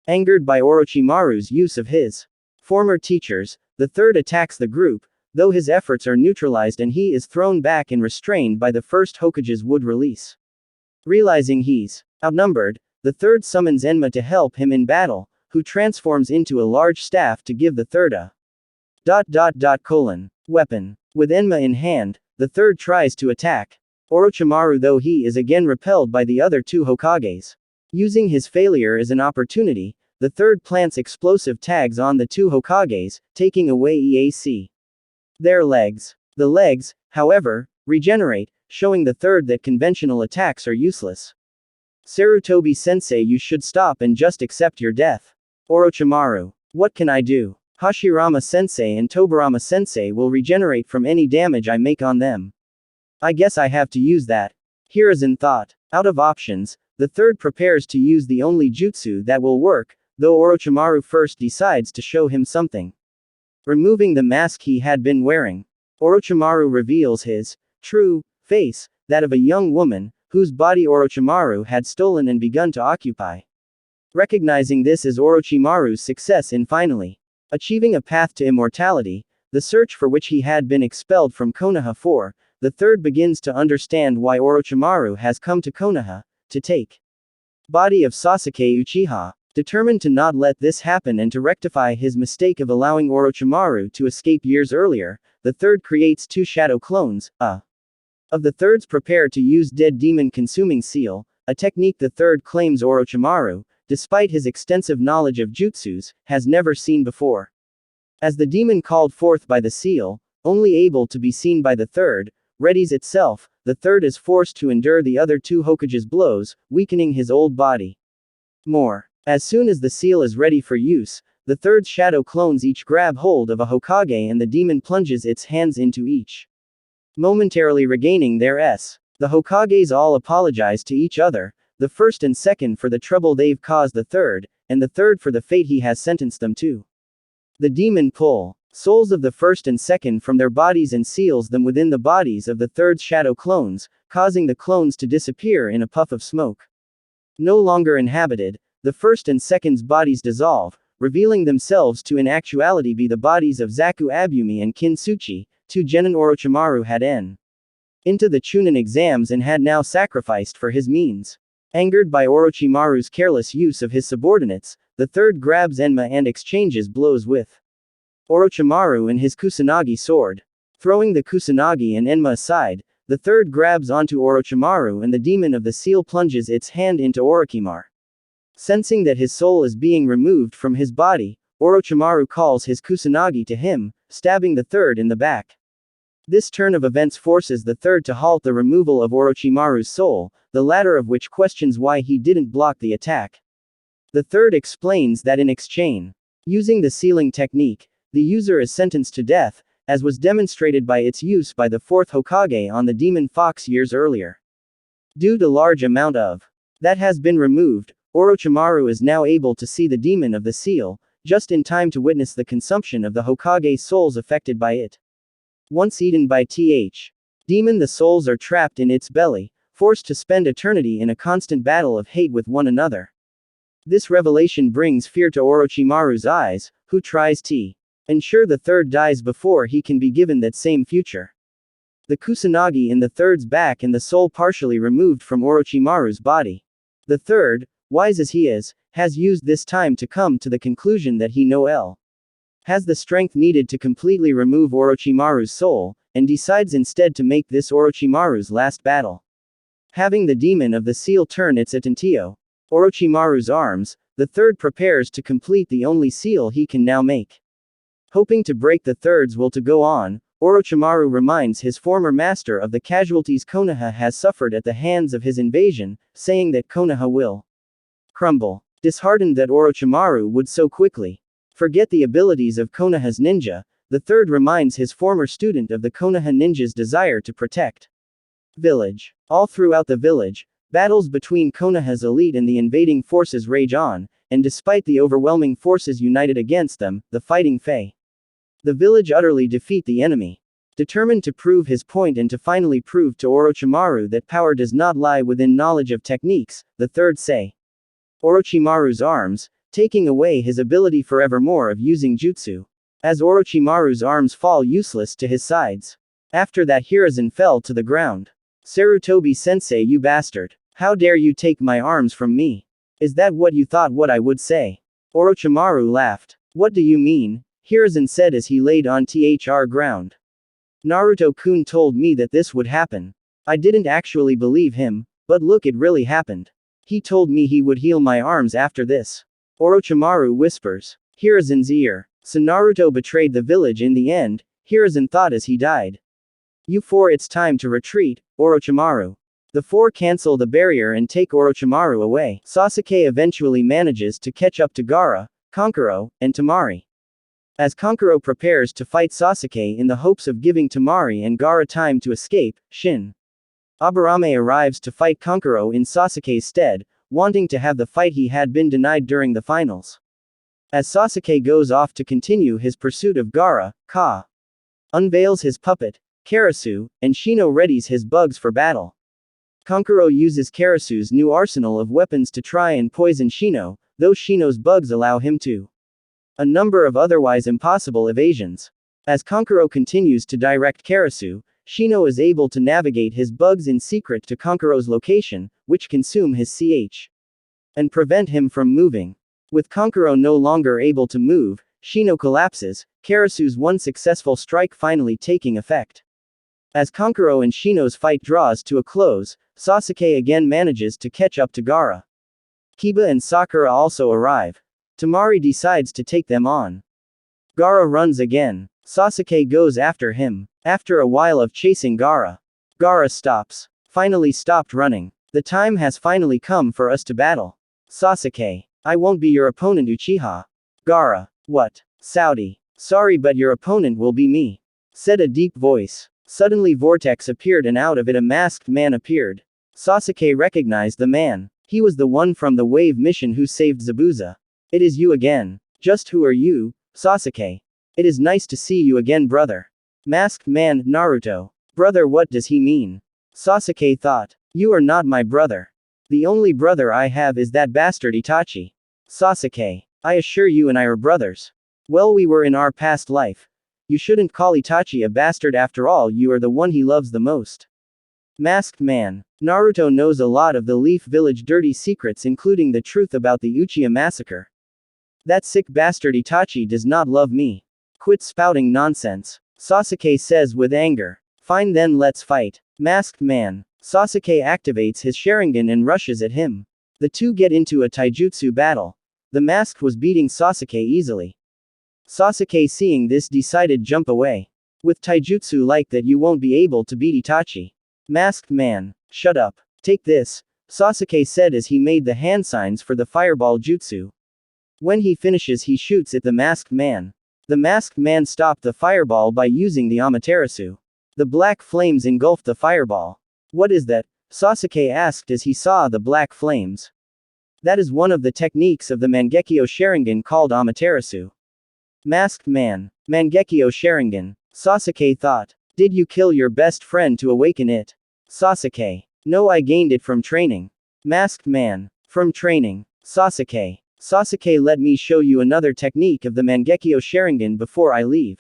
Angered by Orochimaru's use of his former teachers, the third attacks the group, though his efforts are neutralized and he is thrown back and restrained by the first Hokage's wood release. Realizing he's outnumbered, the third summons Enma to help him in battle, who transforms into a large staff to give the third a weapon. With Enma in hand, the third tries to attack Orochimaru, though he is again repelled by the other 2 Hokages. Using his failure as an opportunity, the third plants explosive tags on the 2 Hokages, taking away their legs. The legs, however, regenerate, showing the third that conventional attacks are useless. Sarutobi sensei, you should stop and just accept your death. Orochimaru. What can I do? Hashirama sensei and Tobirama sensei will regenerate from any damage I make on them. I guess I have to use that. Hiruzen thought. Out of options, the third prepares to use the only jutsu that will work, though Orochimaru first decides to show him something. Removing the mask he had been wearing, Orochimaru reveals his true face, that of a young woman, whose body Orochimaru had stolen and begun to occupy. Recognizing this as Orochimaru's success in finally achieving a path to immortality, the search for which he had been expelled from Konoha for. The third begins to understand why Orochimaru has come to Konoha, to take body of Sasuke Uchiha. Determined to not let this happen and to rectify his mistake of allowing Orochimaru to escape years earlier, the third creates 2 shadow clones, of the third's prepared to use dead demon consuming seal, a technique the third claims Orochimaru, despite his extensive knowledge of jutsus, has never seen before. As the demon called forth by the seal, only able to be seen by the third, readies itself, the third is forced to endure the other 2 Hokage's blows, weakening his old body. More. As soon as the seal is ready for use, the third's shadow clones each grab hold of a Hokage and the demon plunges its hands into each, momentarily regaining their S. The Hokages all apologize to each other, the first and second for the trouble they've caused the third, and the third for the fate he has sentenced them to. The demon pull souls of the first and second from their bodies and seals them within the bodies of the third's shadow clones, causing the clones to disappear in a puff of smoke. No longer inhabited, the first and second's bodies dissolve, revealing themselves to in actuality be the bodies of Zaku Abumi and Kintsuchi, 2 genin Orochimaru had into the Chunin exams and had now sacrificed for his means. Angered by Orochimaru's careless use of his subordinates, the third grabs Enma and exchanges blows with Orochimaru and his Kusanagi sword. Throwing the Kusanagi and Enma aside, the third grabs onto Orochimaru and the demon of the seal plunges its hand into Orochimaru. Sensing that his soul is being removed from his body, Orochimaru calls his Kusanagi to him, stabbing the third in the back. This turn of events forces the third to halt the removal of Orochimaru's soul, the latter of which questions why he didn't block the attack. The third explains that in exchange, using the sealing technique, the user is sentenced to death, as was demonstrated by its use by the 4th Hokage on the demon fox years earlier. Due to large amount of that has been removed, Orochimaru is now able to see the demon of the seal, just in time to witness the consumption of the Hokage's souls affected by it. Once eaten by demon, the souls are trapped in its belly, forced to spend eternity in a constant battle of hate with one another. This revelation brings fear to Orochimaru's eyes, who tries to ensure the third dies before he can be given that same future. The Kusanagi in the third's back and the soul partially removed from Orochimaru's body. The third, wise as he is, has used this time to come to the conclusion that he has the strength needed to completely remove Orochimaru's soul, and decides instead to make this Orochimaru's last battle. Having the demon of the seal turn its attention Orochimaru's arms, the third prepares to complete the only seal he can now make. Hoping to break the third's will to go on, Orochimaru reminds his former master of the casualties Konoha has suffered at the hands of his invasion, saying that Konoha will crumble. Disheartened that Orochimaru would so quickly forget the abilities of Konoha's ninja, the third reminds his former student of the Konoha ninja's desire to protect village. All throughout the village, battles between Konoha's elite and the invading forces rage on, and despite the overwhelming forces united against them, the fighting the village utterly defeat the enemy. Determined to prove his point and to finally prove to Orochimaru that power does not lie within knowledge of techniques, the third say Orochimaru's arms, taking away his ability forevermore of using jutsu. As Orochimaru's arms fall useless to his sides. After that Hiruzen fell to the ground. Sarutobi-sensei, you bastard. How dare you take my arms from me? Is that what you thought what I would say? Orochimaru laughed. What do you mean? Hiruzen said as he laid on thr ground. Naruto-kun told me that this would happen. I didn't actually believe him, but look, it really happened. He told me he would heal my arms after this. Orochimaru whispers. Hiruzen's ear. So Naruto betrayed the village in the end, Hiruzen thought as he died. You four, it's time to retreat, Orochimaru. The four cancel the barrier and take Orochimaru away. Sasuke eventually manages to catch up to Gaara, Kankuro, and Temari. As Kankuro prepares to fight Sasuke in the hopes of giving Temari and Gaara time to escape, Shin Aburame arrives to fight Kankuro in Sasuke's stead, wanting to have the fight he had been denied during the finals. As Sasuke goes off to continue his pursuit of Gaara, Ka unveils his puppet, Karasu, and Shino readies his bugs for battle. Kankuro uses Karasu's new arsenal of weapons to try and poison Shino, though Shino's bugs allow him to a number of otherwise impossible evasions. As Kankuro continues to direct Karasu, Shino is able to navigate his bugs in secret to Kankuro's location, which consume his CH and prevent him from moving. With Kankuro no longer able to move, Shino collapses, Karasu's one successful strike finally taking effect. As Kankuro and Shino's fight draws to a close, Sasuke again manages to catch up to Gaara. Kiba and Sakura also arrive. Temari decides to take them on. Gaara runs again. Sasuke goes after him. After a while of chasing Gaara, Gaara stops. Finally stopped running. The time has finally come for us to battle. Sasuke, I won't be your opponent, Uchiha. Gaara, what? Saudi. Sorry, but your opponent will be me, said a deep voice. Suddenly vortex appeared and out of it a masked man appeared. Sasuke recognized the man. He was the one from the wave mission who saved Zabuza. It is you again. Just who are you, Sasuke? It is nice to see you again, brother. Masked man, Naruto. Brother, what does he mean? Sasuke thought. You are not my brother. The only brother I have is that bastard Itachi. Sasuke. I assure you and I are brothers. Well, we were in our past life. You shouldn't call Itachi a bastard, after all you are the one he loves the most. Masked man. Naruto knows a lot of the Leaf Village dirty secrets, including the truth about the Uchiha massacre. That sick bastard Itachi does not love me. Quit spouting nonsense, Sasuke says with anger. Fine then, let's fight. Masked man. Sasuke activates his Sharingan and rushes at him. The two get into a taijutsu battle. The masked was beating Sasuke easily. Sasuke seeing this decided jump away. With taijutsu like that you won't be able to beat Itachi. Masked man. Shut up. Take this, Sasuke said as he made the hand signs for the fireball jutsu. When he finishes he shoots at the masked man. The masked man stopped the fireball by using the Amaterasu. The black flames engulfed the fireball. What is that? Sasuke asked as he saw the black flames. That is one of the techniques of the Mangekyo Sharingan called Amaterasu. Masked man. Mangekyo Sharingan. Sasuke thought. Did you kill your best friend to awaken it? Sasuke. No, I gained it from training. Masked man. From training. Sasuke. Sasuke, let me show you another technique of the Mangekyo Sharingan before I leave.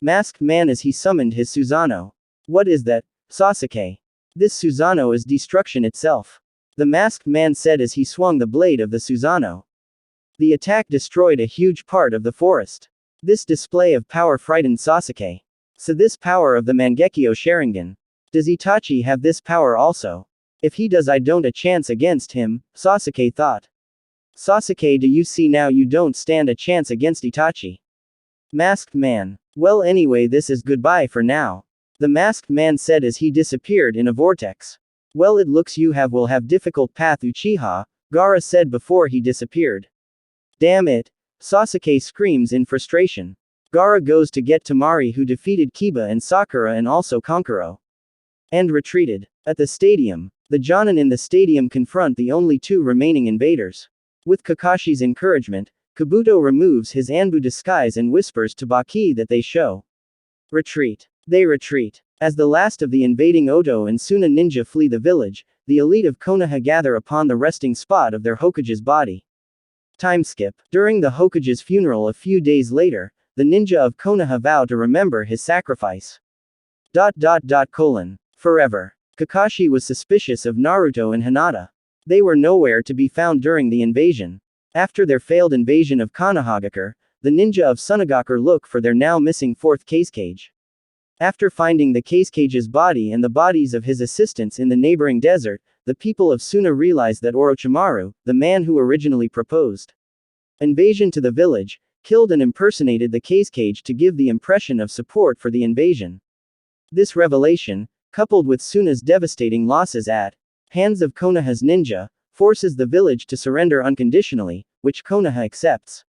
Masked man as he summoned his Susanoo. What is that, Sasuke? This Susanoo is destruction itself. The masked man said as he swung the blade of the Susanoo. The attack destroyed a huge part of the forest. This display of power frightened Sasuke. So this power of the Mangekyo Sharingan. Does Itachi have this power also? If he does, I don't a chance against him, Sasuke thought. Sasuke, do you see now you don't stand a chance against Itachi? Masked man. Well, anyway, this is goodbye for now. The masked man said as he disappeared in a vortex. Well, it looks you will have difficult path, Uchiha, Gaara said before he disappeared. Damn it. Sasuke screams in frustration. Gaara goes to get Temari, who defeated Kiba and Sakura and also Kankuro. And retreated. At the stadium, the Jonin in the stadium confront the only two remaining invaders. With Kakashi's encouragement, Kabuto removes his Anbu disguise and whispers to Baki that they show retreat. They retreat. As the last of the invading Oto and Suna ninja flee the village, the elite of Konoha gather upon the resting spot of their Hokage's body. Time skip. During the Hokage's funeral a few days later, the ninja of Konoha vow to remember his sacrifice. Forever. Kakashi was suspicious of Naruto and Hinata. They were nowhere to be found during the invasion. After their failed invasion of Konohagakure, the ninja of Sunagakure look for their now missing fourth Casecage. After finding the Casecage's body and the bodies of his assistants in the neighboring desert, the people of Suna realize that Orochimaru, the man who originally proposed invasion to the village, killed and impersonated the Casecage to give the impression of support for the invasion. This revelation, coupled with Suna's devastating losses at hands of Konoha's ninja, forces the village to surrender unconditionally, which Konoha accepts.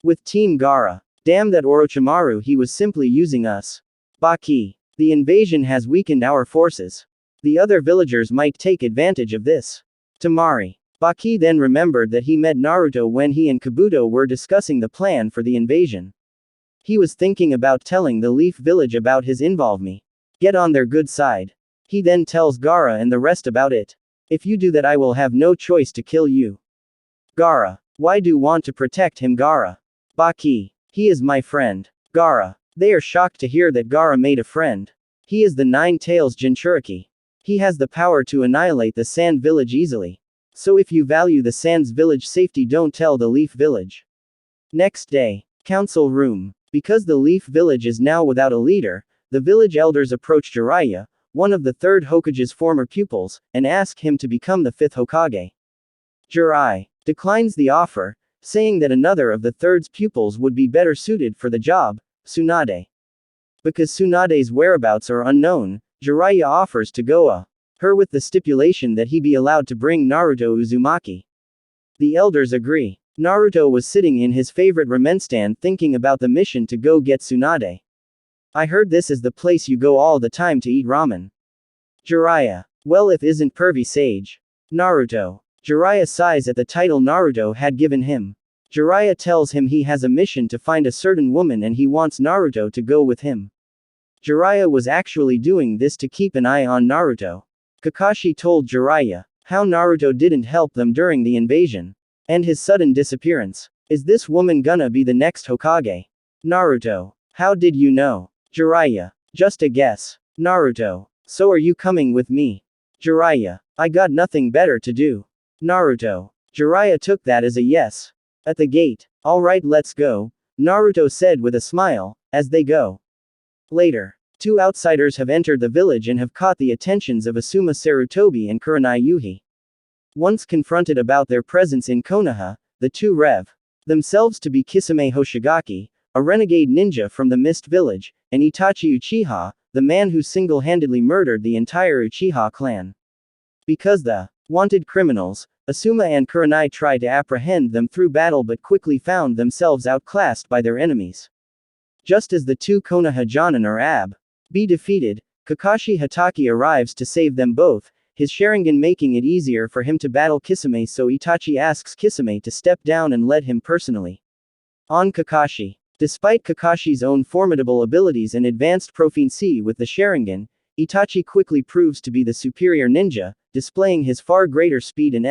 With Team Gaara. Damn that Orochimaru, he was simply using us. Baki. The invasion has weakened our forces. The other villagers might take advantage of this. Temari. Baki then remembered that he met Naruto when he and Kabuto were discussing the plan for the invasion. He was thinking about telling the Leaf Village about his involvement. Get on their good side. He then tells Gaara and the rest about it. If you do that, I will have no choice to kill you. Gaara. Why do you want to protect him, Gaara? Baki. He is my friend. Gaara. They are shocked to hear that Gaara made a friend. He is the Nine Tails Jinchuriki. He has the power to annihilate the Sand Village easily. So if you value the Sand's village safety, don't tell the Leaf Village. Next day. Council room. Because the Leaf Village is now without a leader, the village elders approach Jiraiya, one of the third Hokage's former pupils, and ask him to become the fifth Hokage. Jiraiya declines the offer, saying that another of the third's pupils would be better suited for the job, Tsunade. Because Tsunade's whereabouts are unknown, Jiraiya offers to go her with the stipulation that he be allowed to bring Naruto Uzumaki. The elders agree. Naruto was sitting in his favorite ramen stand thinking about the mission to go get Tsunade. I heard this is the place you go all the time to eat ramen. Jiraiya. Well, if isn't pervy sage. Naruto. Jiraiya sighs at the title Naruto had given him. Jiraiya tells him he has a mission to find a certain woman and he wants Naruto to go with him. Jiraiya was actually doing this to keep an eye on Naruto. Kakashi told Jiraiya how Naruto didn't help them during the invasion. And his sudden disappearance. Is this woman gonna be the next Hokage? Naruto. How did you know? Jiraiya. Just a guess. Naruto. So are you coming with me? Jiraiya. I got nothing better to do. Naruto. Jiraiya took that as a yes. At the gate. Alright, let's go, Naruto said with a smile, as they go. Later. Two outsiders have entered the village and have caught the attentions of Asuma Sarutobi and Kurenai Yuhi. Once confronted about their presence in Konoha, the two rev themselves to be Kisame Hoshigaki, a renegade ninja from the Mist Village, and Itachi Uchiha, the man who single-handedly murdered the entire Uchiha clan. Because the wanted criminals, Asuma and Kurenai tried to apprehend them through battle but quickly found themselves outclassed by their enemies. Just as the two Konoha Jonin are be defeated, Kakashi Hatake arrives to save them both, his Sharingan making it easier for him to battle Kisame, so Itachi asks Kisame to step down and lead him personally. On Kakashi. Despite Kakashi's own formidable abilities and advanced proficiency with the Sharingan, Itachi quickly proves to be the superior ninja, displaying his far greater speed and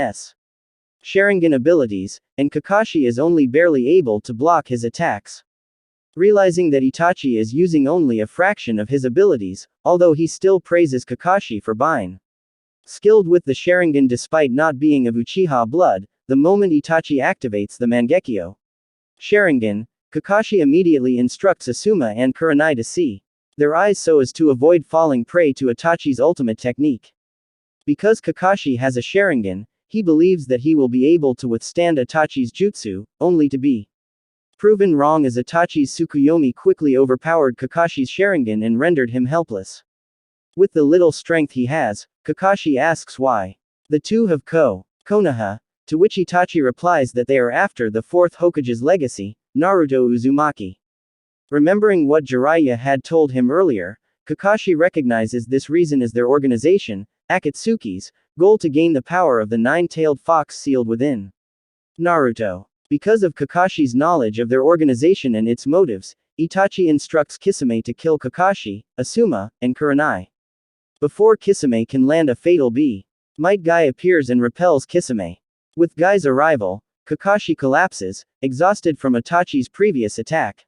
Sharingan abilities, and Kakashi is only barely able to block his attacks. Realizing that Itachi is using only a fraction of his abilities, although he still praises Kakashi for being skilled with the Sharingan despite not being of Uchiha blood, the moment Itachi activates the Mangekyo Sharingan, Kakashi immediately instructs Asuma and Kurenai to see their eyes so as to avoid falling prey to Itachi's ultimate technique. Because Kakashi has a Sharingan, he believes that he will be able to withstand Itachi's jutsu, only to be proven wrong as Itachi's Tsukuyomi quickly overpowered Kakashi's Sharingan and rendered him helpless. With the little strength he has, Kakashi asks why the two have Konoha, to which Itachi replies that they are after the fourth Hokage's legacy, Naruto Uzumaki. Remembering what Jiraiya had told him earlier, Kakashi recognizes this reason as their organization, Akatsuki's, goal to gain the power of the nine-tailed fox sealed within Naruto. Because of Kakashi's knowledge of their organization and its motives, Itachi instructs Kisame to kill Kakashi, Asuma, and Kurenai. Before Kisame can land a fatal Might Guy appears and repels Kisame. With Guy's arrival, Kakashi collapses, exhausted from Itachi's previous attack.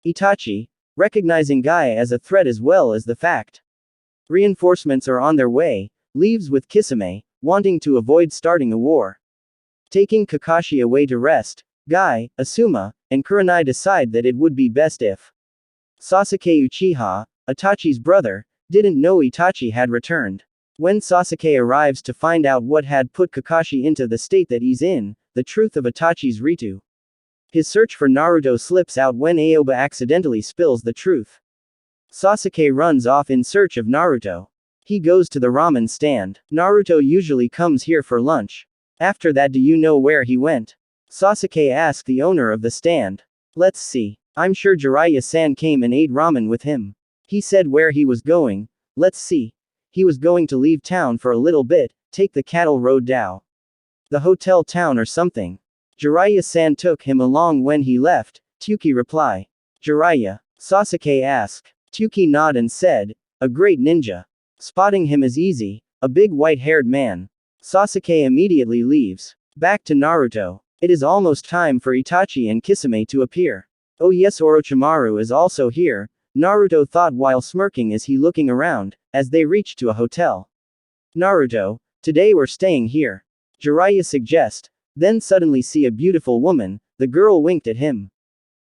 Itachi, recognizing Guy as a threat as well as the fact reinforcements are on their way, leaves with Kisame, wanting to avoid starting a war. Taking Kakashi away to rest, Guy, Asuma, and Kurenai decide that it would be best if Sasuke Uchiha, Itachi's brother, didn't know Itachi had returned. When Sasuke arrives to find out what had put Kakashi into the state that he's in, the truth of Itachi's Ritu. His search for Naruto slips out when Aoba accidentally spills the truth. Sasuke runs off in search of Naruto. He goes to the ramen stand. Naruto usually comes here for lunch. After that, do you know where he went? Sasuke asked the owner of the stand. Let's see. I'm sure Jiraiya-san came and ate ramen with him. He said where he was going. Let's see. He was going to leave town for a little bit, take the cattle road down the hotel town or something. Jiraiya-san took him along when he left, Tyuki reply. Jiraiya? Sasuke asked. Tyuki nodded and said, a great ninja. Spotting him is easy, a big white-haired man. Sasuke immediately leaves. Back to Naruto. It is almost time for Itachi and Kisame to appear. Oh yes, Orochimaru is also here, Naruto thought while smirking as he looking around, as they reached to a hotel. Naruto, today we're staying here. Jiraiya suggest, then suddenly see a beautiful woman, the girl winked at him.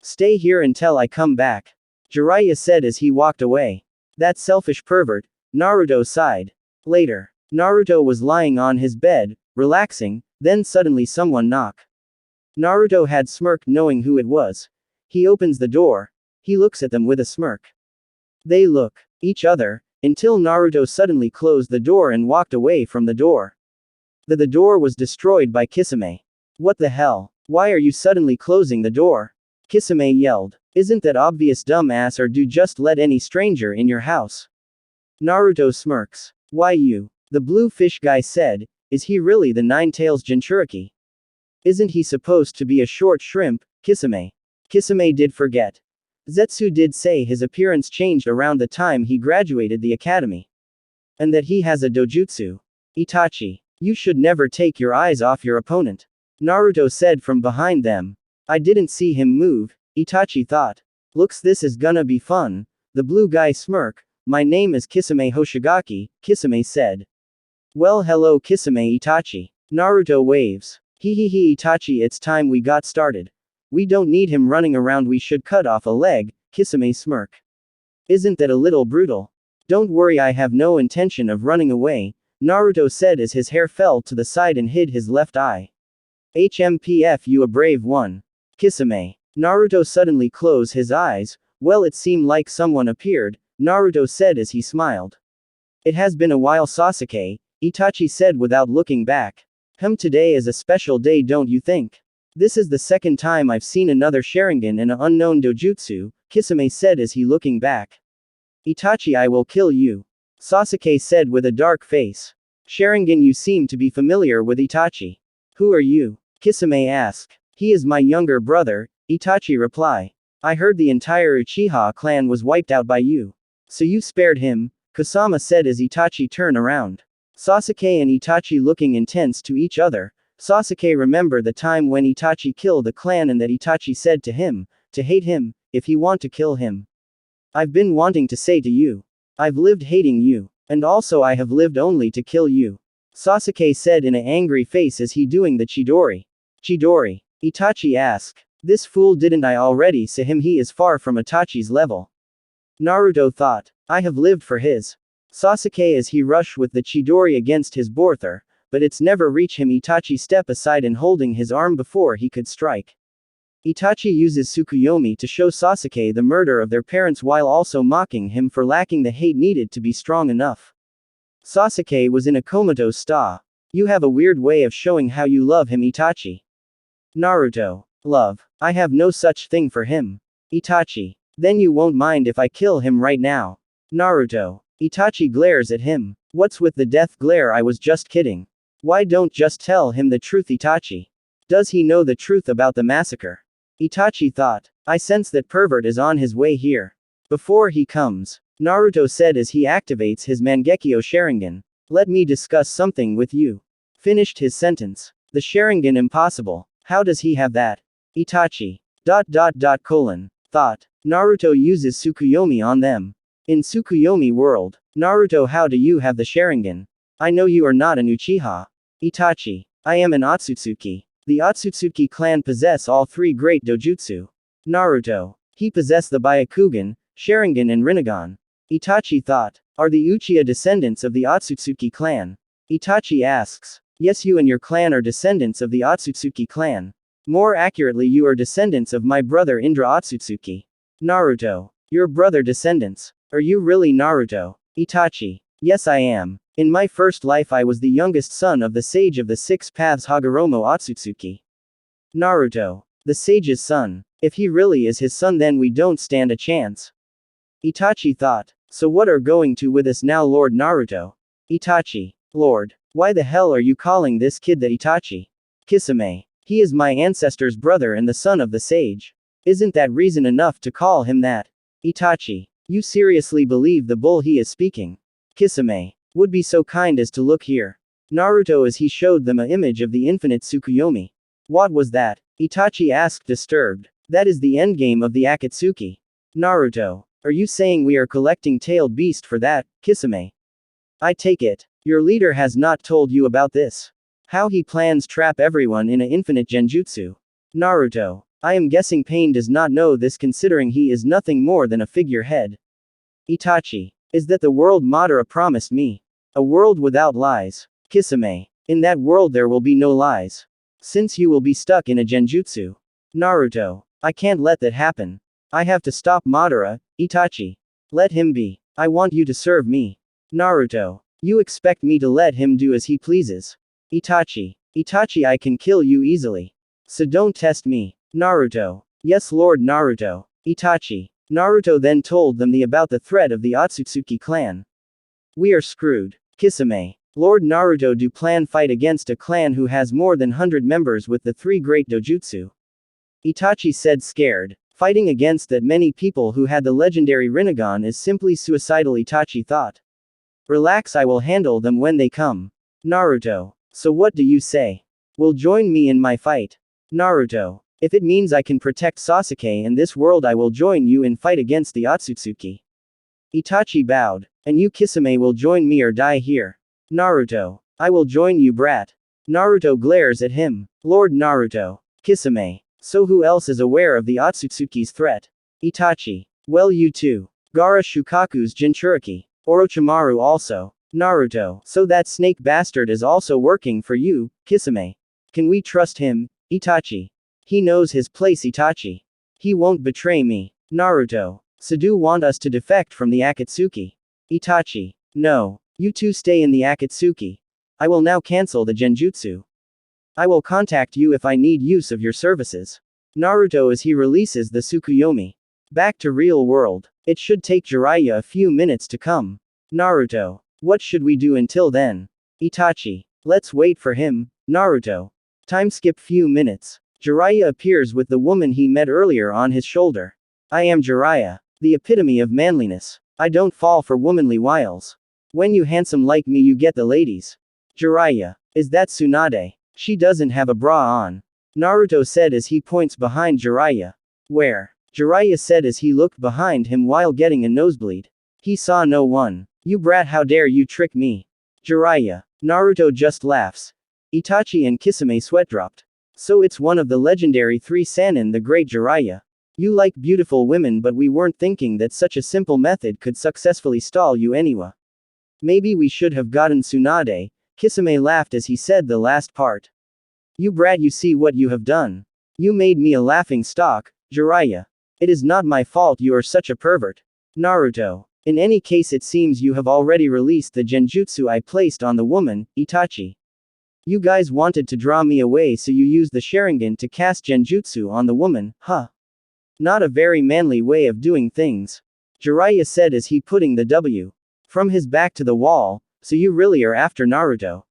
Stay here until I come back. Jiraiya said as he walked away. That selfish pervert, Naruto sighed. Later, Naruto was lying on his bed, relaxing, then suddenly someone knocked. Naruto had smirked knowing who it was. He opens the door. He looks at them with a smirk. They look each other, until Naruto suddenly closed the door and walked away from the door. The door was destroyed by Kisame. What the hell? Why are you suddenly closing the door? Kisame yelled. Isn't that obvious, dumbass, or do just let any stranger in your house? Naruto smirks. Why you? The blue fish guy said, is he really the Nine-Tails Jinchuriki? Isn't he supposed to be a short shrimp, Kisame? Kisame did forget. Zetsu did say his appearance changed around the time he graduated the academy. And that he has a dojutsu. Itachi, you should never take your eyes off your opponent. Naruto said from behind them. I didn't see him move, Itachi thought. Looks this is gonna be fun. The blue guy smirk. My name is Kisame Hoshigaki, Kisame said. Well hello Kisame Itachi. Naruto waves. Hee Itachi, it's time we got started. We don't need him running around, we should cut off a leg, Kisame smirk. Isn't that a little brutal? Don't worry, I have no intention of running away, Naruto said as his hair fell to the side and hid his left eye. HMPF, you a brave one. Kisame. Naruto suddenly closed his eyes. Well, it seemed like someone appeared, Naruto said as he smiled. It has been a while, Sasuke, Itachi said without looking back. Today is a special day, don't you think? This is the second time I've seen another Sharingan and an unknown dojutsu, Kisame said as he looking back. Itachi, I will kill you. Sasuke said with a dark face. Sharingan, you seem to be familiar with Itachi. Who are you? Kisame asked. He is my younger brother, Itachi reply. I heard the entire Uchiha clan was wiped out by you. So you spared him, Kusama said as Itachi turned around. Sasuke and Itachi looking intense to each other. Sasuke remembered the time when Itachi killed the clan and that Itachi said to him, to hate him, if he want to kill him. I've been wanting to say to you. I've lived hating you. And also I have lived only to kill you. Sasuke said in an angry face as he doing the Chidori. Chidori? Itachi asked. This fool, didn't I already say him he is far from Itachi's level? Naruto thought. I have lived for his. Sasuke as he rushed with the Chidori against his brother, but it's never reach him. Itachi step aside and holding his arm before he could strike. Itachi uses Tsukuyomi to show Sasuke the murder of their parents while also mocking him for lacking the hate needed to be strong enough. Sasuke was in a comatose state. You have a weird way of showing how you love him, Itachi. Naruto. Love. I have no such thing for him. Itachi. Then you won't mind if I kill him right now. Naruto. Itachi glares at him. What's with the death glare? I was just kidding. Why don't just tell him the truth, Itachi? Does he know the truth about the massacre? Itachi thought. I sense that pervert is on his way here. Before he comes, Naruto said as he activates his Mangekyo Sharingan. Let me discuss something with you. Finished his sentence. The Sharingan impossible. How does he have that? Itachi. Thought. Naruto uses Tsukuyomi on them. In Tsukuyomi world, Naruto, how do you have the Sharingan? I know you are not an Uchiha. Itachi. I am an Otsutsuki. The Otsutsuki clan possess all three great dojutsu. Naruto. He possess the Byakugan, Sharingan and Rinnegan. Itachi thought. Are the Uchiha descendants of the Otsutsuki clan? Itachi asks. Yes, you and your clan are descendants of the Otsutsuki clan. More accurately, you are descendants of my brother Indra Otsutsuki. Naruto. Your brother descendants. Are you really Naruto? Itachi. Yes, I am. In my first life I was the youngest son of the sage of the six paths Hagoromo Otsutsuki. Naruto. The sage's son. If he really is his son, then we don't stand a chance. Itachi thought. So what are going to with us now, Lord Naruto? Itachi. Lord. Why the hell are you calling this kid the Itachi? Kisame. He is my ancestor's brother and the son of the sage. Isn't that reason enough to call him that? Itachi. You seriously believe the bull he is speaking? Kisame. Would be so kind as to look here. Naruto as he showed them an image of the infinite Tsukuyomi. What was that? Itachi asked disturbed. That is the endgame of the Akatsuki. Naruto. Are you saying we are collecting tailed beast for that, Kisame? I take it. Your leader has not told you about this. How he plans trap everyone in a infinite genjutsu. Naruto. I am guessing Pain does not know this considering he is nothing more than a figurehead. Itachi. Is that the world Madara promised me? A world without lies. Kisame. In that world there will be no lies. Since you will be stuck in a genjutsu. Naruto. I can't let that happen. I have to stop Madara, Itachi. Let him be. I want you to serve me. Naruto. You expect me to let him do as he pleases. Itachi. Itachi, I can kill you easily. So don't test me. Naruto. Yes, Lord Naruto. Itachi. Naruto then told them about the threat of the Otsutsuki clan. We are screwed. Kisame. Lord Naruto do plan fight against a clan who has more than 100 members with the 3 great dojutsu. Itachi said scared. Fighting against that many people who had the legendary Rinnegan is simply suicidal, Itachi thought. Relax, I will handle them when they come. Naruto. So what do you say? Will join me in my fight? Naruto. If it means I can protect Sasuke in this world, I will join you in fight against the Otsutsuki. Itachi bowed. And you, Kisame, will join me or die here. Naruto. I will join you, brat. Naruto glares at him. Lord Naruto. Kisame. So who else is aware of the Otsutsuki's threat? Itachi. Well, you too. Gaara Shukaku's Jinchuriki. Orochimaru also. Naruto. So that snake bastard is also working for you, Kisame. Can we trust him, Itachi? He knows his place, Itachi. He won't betray me. Naruto. So do want us to defect from the Akatsuki? Itachi. No. You two stay in the Akatsuki. I will now cancel the genjutsu. I will contact you if I need use of your services. Naruto as he releases the Tsukuyomi. Back to real world. It should take Jiraiya a few minutes to come. Naruto. What should we do until then? Itachi. Let's wait for him, Naruto. Time skip few minutes. Jiraiya appears with the woman he met earlier on his shoulder. I am Jiraiya. The epitome of manliness. I don't fall for womanly wiles. When you handsome like me you get the ladies. Jiraiya. Is that Tsunade? She doesn't have a bra on. Naruto said as he points behind Jiraiya. Where? Jiraiya said as he looked behind him while getting a nosebleed. He saw no one. You brat, how dare you trick me? Jiraiya. Naruto just laughs. Itachi and Kisame sweat dropped. So it's one of the legendary 3 Sannin, the great Jiraiya. You like beautiful women, but we weren't thinking that such a simple method could successfully stall you anyway. Maybe we should have gotten Tsunade. Kisame laughed as he said the last part. You brat, you see what you have done. You made me a laughing stock, Jiraiya. It is not my fault you are such a pervert. Naruto. In any case, it seems you have already released the genjutsu I placed on the woman, Itachi. You guys wanted to draw me away, so you used the Sharingan to cast genjutsu on the woman, huh? Not a very manly way of doing things. Jiraiya said as he putting the W from his back to the wall. So you really are after Naruto?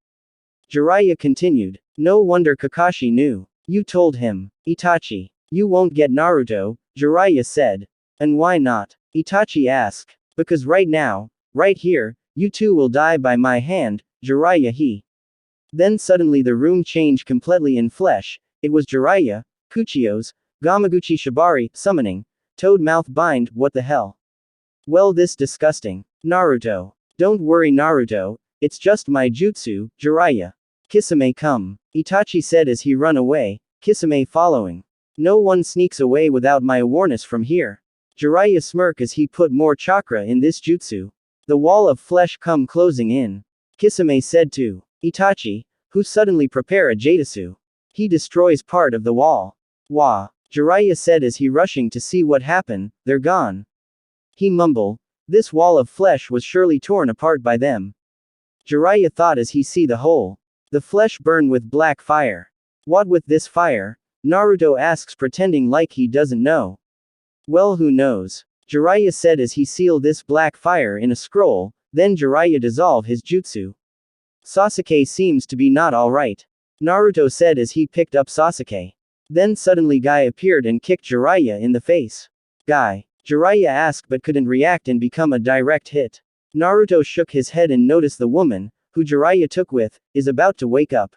Jiraiya continued. No wonder Kakashi knew. You told him. Itachi. You won't get Naruto, Jiraiya said. And why not? Itachi asked. Because right now, right here, you two will die by my hand, Jiraiya he. Then suddenly the room changed completely in flesh. It was Jiraiya, Kuchio's, Gamaguchi Shibari, summoning. Toad mouth bind, what the hell? Well, this disgusting. Naruto. Don't worry Naruto, it's just my jutsu, Jiraiya. Kisame come. Itachi said as he run away, Kisame following. No one sneaks away without my awareness from here. Jiraiya smirk as he put more chakra in this jutsu. The wall of flesh come closing in. Kisame said to Itachi, who suddenly prepare a Jadasu. He destroys part of the wall. Wah. Jiraiya said as he rushing to see what happened, they're gone. He mumble. This wall of flesh was surely torn apart by them. Jiraiya thought as he see the hole. The flesh burn with black fire. What with this fire? Naruto asks pretending like he doesn't know. Well, who knows? Jiraiya said as he seal this black fire in a scroll, then Jiraiya dissolve his jutsu. Sasuke seems to be not alright. Naruto said as he picked up Sasuke. Then suddenly Guy appeared and kicked Jiraiya in the face. Guy. Jiraiya asked but couldn't react and become a direct hit. Naruto shook his head and noticed the woman, who Jiraiya took with, is about to wake up.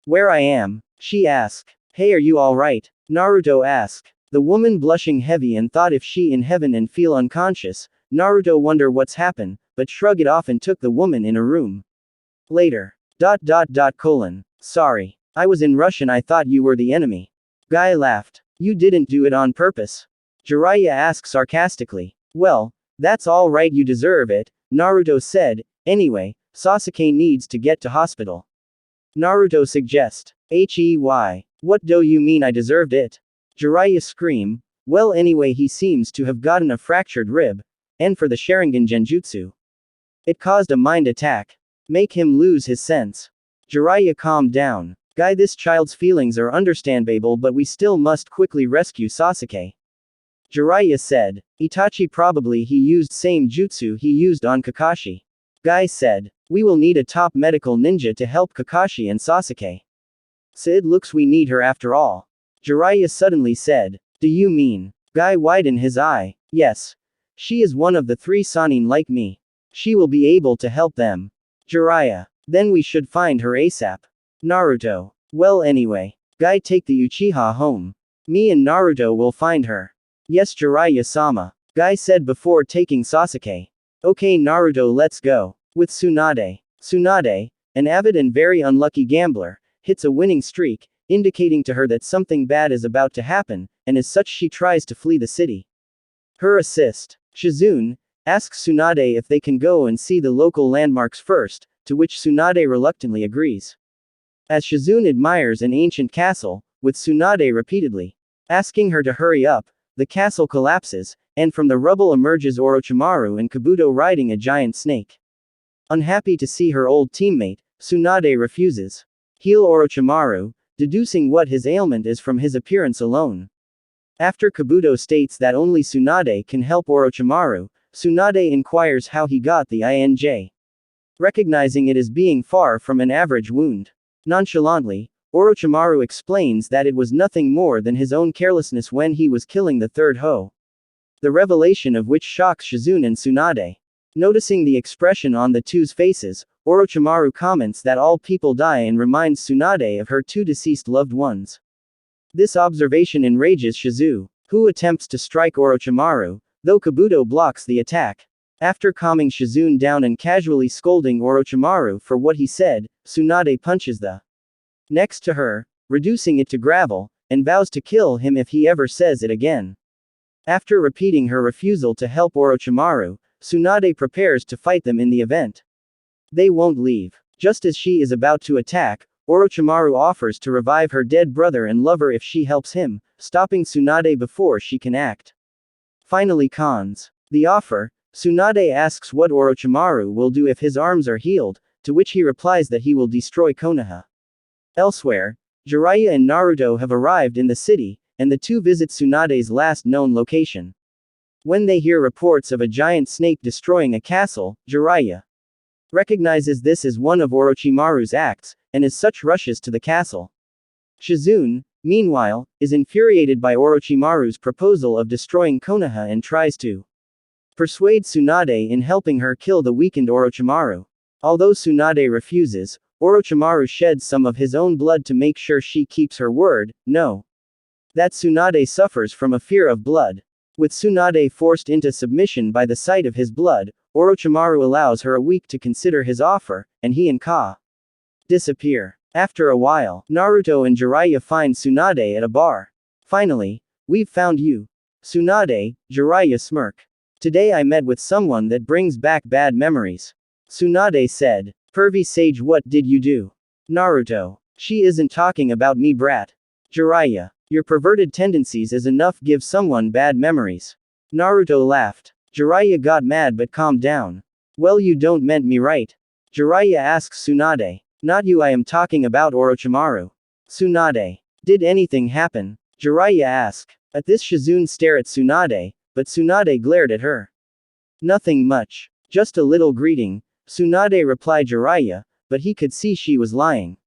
Where I am? She asked. Hey, are you alright? Naruto asked. The woman blushing heavy and thought if she in heaven and feel unconscious, Naruto wonder what's happened, but shrug it off and took the woman in a room. Later. Sorry. I was in rush and I thought you were the enemy. Guy laughed. You didn't do it on purpose? Jiraiya asked sarcastically. Well, that's all right, you deserve it, Naruto said. Anyway, Sasuke needs to get to hospital. Naruto suggest. What do you mean I deserved it? Jiraiya scream. Well, anyway, he seems to have gotten a fractured rib. And for the Sharingan Genjutsu. It caused a mind attack. Make him lose his sense. Jiraiya calmed down. Guy, this child's feelings are understandable, but we still must quickly rescue Sasuke. Jiraiya said. Itachi probably he used same jutsu he used on Kakashi. Guy said. We will need a top medical ninja to help Kakashi and Sasuke. So it looks we need her after all. Jiraiya suddenly said. Do you mean? Guy widened his eye. Yes. She is one of the 3 Sannin like me. She will be able to help them. Jiraiya. Then we should find her ASAP. Naruto. Well, anyway. Guy, take the Uchiha home. Me and Naruto will find her. Yes, Jiraiya-sama. Guy said before taking Sasuke. Okay, Naruto, let's go. With Tsunade. Tsunade, an avid and very unlucky gambler, hits a winning streak, indicating to her that something bad is about to happen, and as such she tries to flee the city. Her assist, Shizune, asks Tsunade if they can go and see the local landmarks first, to which Tsunade reluctantly agrees. As Shizune admires an ancient castle, with Tsunade repeatedly asking her to hurry up, the castle collapses, and from the rubble emerges Orochimaru and Kabuto riding a giant snake. Unhappy to see her old teammate, Tsunade refuses. Heal Orochimaru, deducing what his ailment is from his appearance alone. After Kabuto states that only Tsunade can help Orochimaru, Tsunade inquires how he got the INJ. Recognizing it as being far from an average wound. Nonchalantly, Orochimaru explains that it was nothing more than his own carelessness when he was killing the third Ho. The revelation of which shocks Shizune and Tsunade. Noticing the expression on the two's faces, Orochimaru comments that all people die and reminds Tsunade of her 2 deceased loved ones. This observation enrages Shizune, who attempts to strike Orochimaru, though Kabuto blocks the attack. After calming Shizune down and casually scolding Orochimaru for what he said, Tsunade punches the next to her, reducing it to gravel, and vows to kill him if he ever says it again. After repeating her refusal to help Orochimaru, Tsunade prepares to fight them in the event. They won't leave. Just as she is about to attack, Orochimaru offers to revive her dead brother and lover if she helps him, stopping Tsunade before she can act. Finally cons the offer. Tsunade asks what Orochimaru will do if his arms are healed, to which he replies that he will destroy Konoha. Elsewhere, Jiraiya and Naruto have arrived in the city, and the two visit Tsunade's last known location. When they hear reports of a giant snake destroying a castle, Jiraiya recognizes this as one of Orochimaru's acts, and as such rushes to the castle. Shizune, meanwhile, is infuriated by Orochimaru's proposal of destroying Konoha and tries to persuade Tsunade in helping her kill the weakened Orochimaru. Although Tsunade refuses, Orochimaru sheds some of his own blood to make sure she keeps her word. No. That Tsunade suffers from a fear of blood. With Tsunade forced into submission by the sight of his blood, Orochimaru allows her a week to consider his offer, and he and Ka disappear. After a while, Naruto and Jiraiya find Tsunade at a bar. Finally, we've found you. Tsunade, Jiraiya smirk. Today I met with someone that brings back bad memories. Tsunade said. Pervy sage, what did you do? Naruto. She isn't talking about me, brat. Jiraiya. Your perverted tendencies is enough give someone bad memories. Naruto laughed. Jiraiya got mad but calmed down. Well, you don't meant me right. Jiraiya asks Tsunade. Not you, I am talking about Orochimaru. Tsunade. Did anything happen? Jiraiya asked. At this Shizune stared at Tsunade, but Tsunade glared at her. Nothing much. Just a little greeting, Tsunade replied Jiraiya, but he could see she was lying.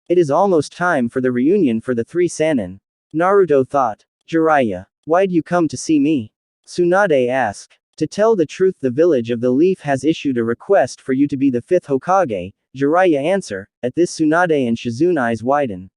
It is almost time for the reunion for the 3 Sannin. Naruto thought. Jiraiya. Why'd you come to see me? Tsunade asked. To tell the truth, the village of the leaf has issued a request for you to be the 5th Hokage, Jiraiya answer. At this Tsunade and Shizune eyes widen.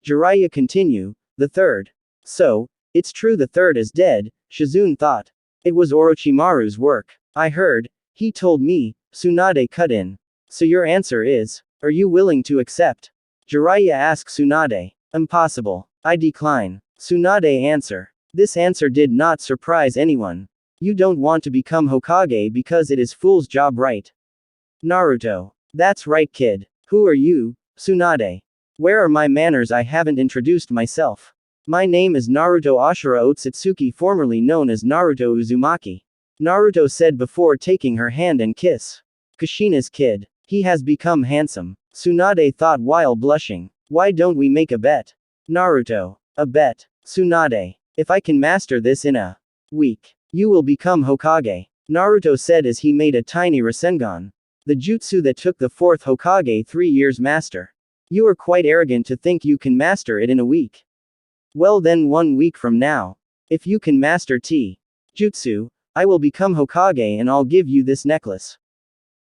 Jiraiya continue. The 3rd. So, it's true the third is dead, Shizune thought. It was Orochimaru's work. I heard, he told me, Tsunade cut in. So your answer is, are you willing to accept? Jiraiya asked Tsunade. Impossible. I decline. Tsunade answer. This answer did not surprise anyone. You don't want to become Hokage because it is fool's job, right? Naruto. That's right, kid. Who are you, Tsunade? Where are my manners? I haven't introduced myself. My name is Naruto Ashura Otsutsuki, formerly known as Naruto Uzumaki. Naruto said before taking her hand and kiss. Kushina's kid. He has become handsome. Tsunade thought while blushing. Why don't we make a bet? Naruto. A bet. Tsunade. If I can master this in a week, you will become Hokage. Naruto said as he made a tiny Rasengan. The jutsu that took the fourth Hokage 3 years master. You are quite arrogant to think you can master it in a week. Well then 1 week from now. If you can master jutsu, I will become Hokage and I'll give you this necklace.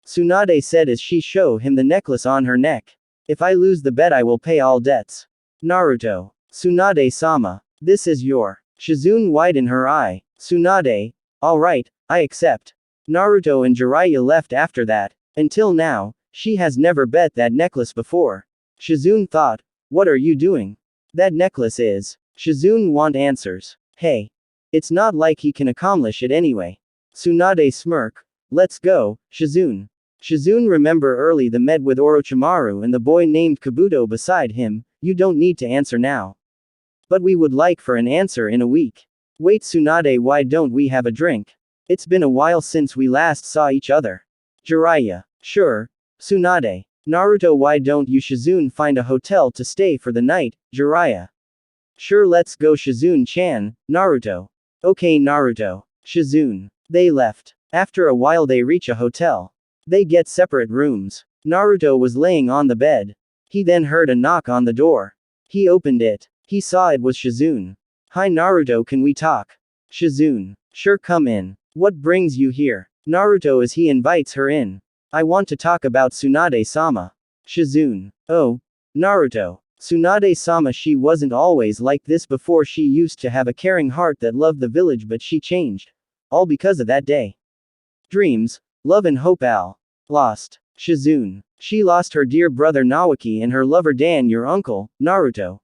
Tsunade said as she showed him the necklace on her neck. If I lose the bet I will pay all debts. Naruto. Tsunade-sama. This is your. Shizune widened her eye. Tsunade. Alright, I accept. Naruto and Jiraiya left after that. Until now, she has never bet that necklace before. Shizune thought, what are you doing? That necklace is. Shizune want answers. Hey. It's not like he can accomplish it anyway. Tsunade smirk. Let's go, Shizune. Shizune remember early the met with Orochimaru and the boy named Kabuto beside him. You don't need to answer now. But we would like for an answer in a week. Wait Tsunade, why don't we have a drink? It's been a while since we last saw each other. Jiraiya. Sure. Tsunade. Naruto, why don't you Shizune find a hotel to stay for the night? Jiraiya. Sure, let's go Shizune-chan. Naruto. Okay Naruto. Shizune. They left. After a while they reach a hotel. They get separate rooms. Naruto was laying on the bed. He then heard a knock on the door. He opened it. He saw it was Shizune. Hi Naruto, can we talk? Shizune. Sure, come in. What brings you here? Naruto as he invites her in. I want to talk about Tsunade-sama. Shizune. Oh. Naruto. Tsunade-sama, she wasn't always like this before. She used to have a caring heart that loved the village, but she changed. All because of that day. Dreams, love and hope all lost. Shizune. She lost her dear brother Nawaki and her lover Dan, your uncle, Naruto.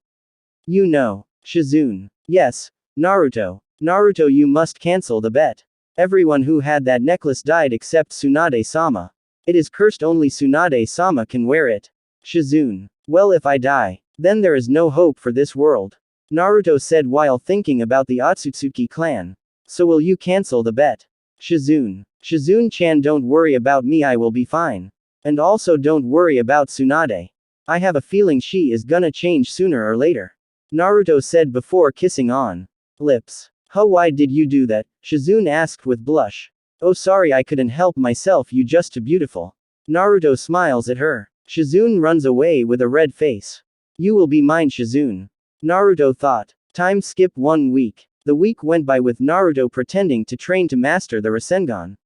You know. Shizune. Yes, Naruto. Naruto, you must cancel the bet. Everyone who had that necklace died except Tsunade-sama. It is cursed, only Tsunade-sama can wear it. Shizune. Well, if I die, then there is no hope for this world. Naruto said while thinking about the Otsutsuki clan. So will you cancel the bet? Shizune. Shizune-chan, don't worry about me, I will be fine. And also don't worry about Tsunade. I have a feeling she is gonna change sooner or later. Naruto said before kissing on lips. Huh, why did you do that? Shizune asked with blush. Oh sorry, I couldn't help myself, you just too beautiful. Naruto smiles at her. Shizune runs away with a red face. You will be mine Shizune. Naruto thought. Time skip 1 week. The week went by with Naruto pretending to train to master the Rasengan.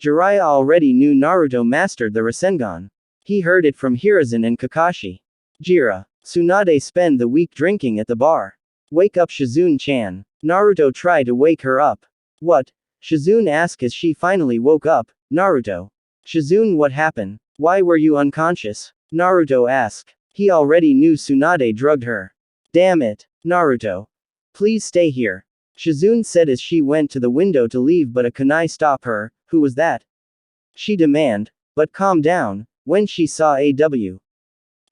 Jiraiya already knew Naruto mastered the Rasengan. He heard it from Hiruzen and Kakashi. Jira. Tsunade spend the week drinking at the bar. Wake up Shizune-chan. Naruto tried to wake her up. What? Shizune asked as she finally woke up. Naruto. Shizune, what happened? Why were you unconscious? Naruto asked. He already knew Tsunade drugged her. Damn it. Naruto. Please stay here. Shizune said as she went to the window to leave, but a kunai stopped her. Who was that? She demanded, but calmed down, when she saw AW.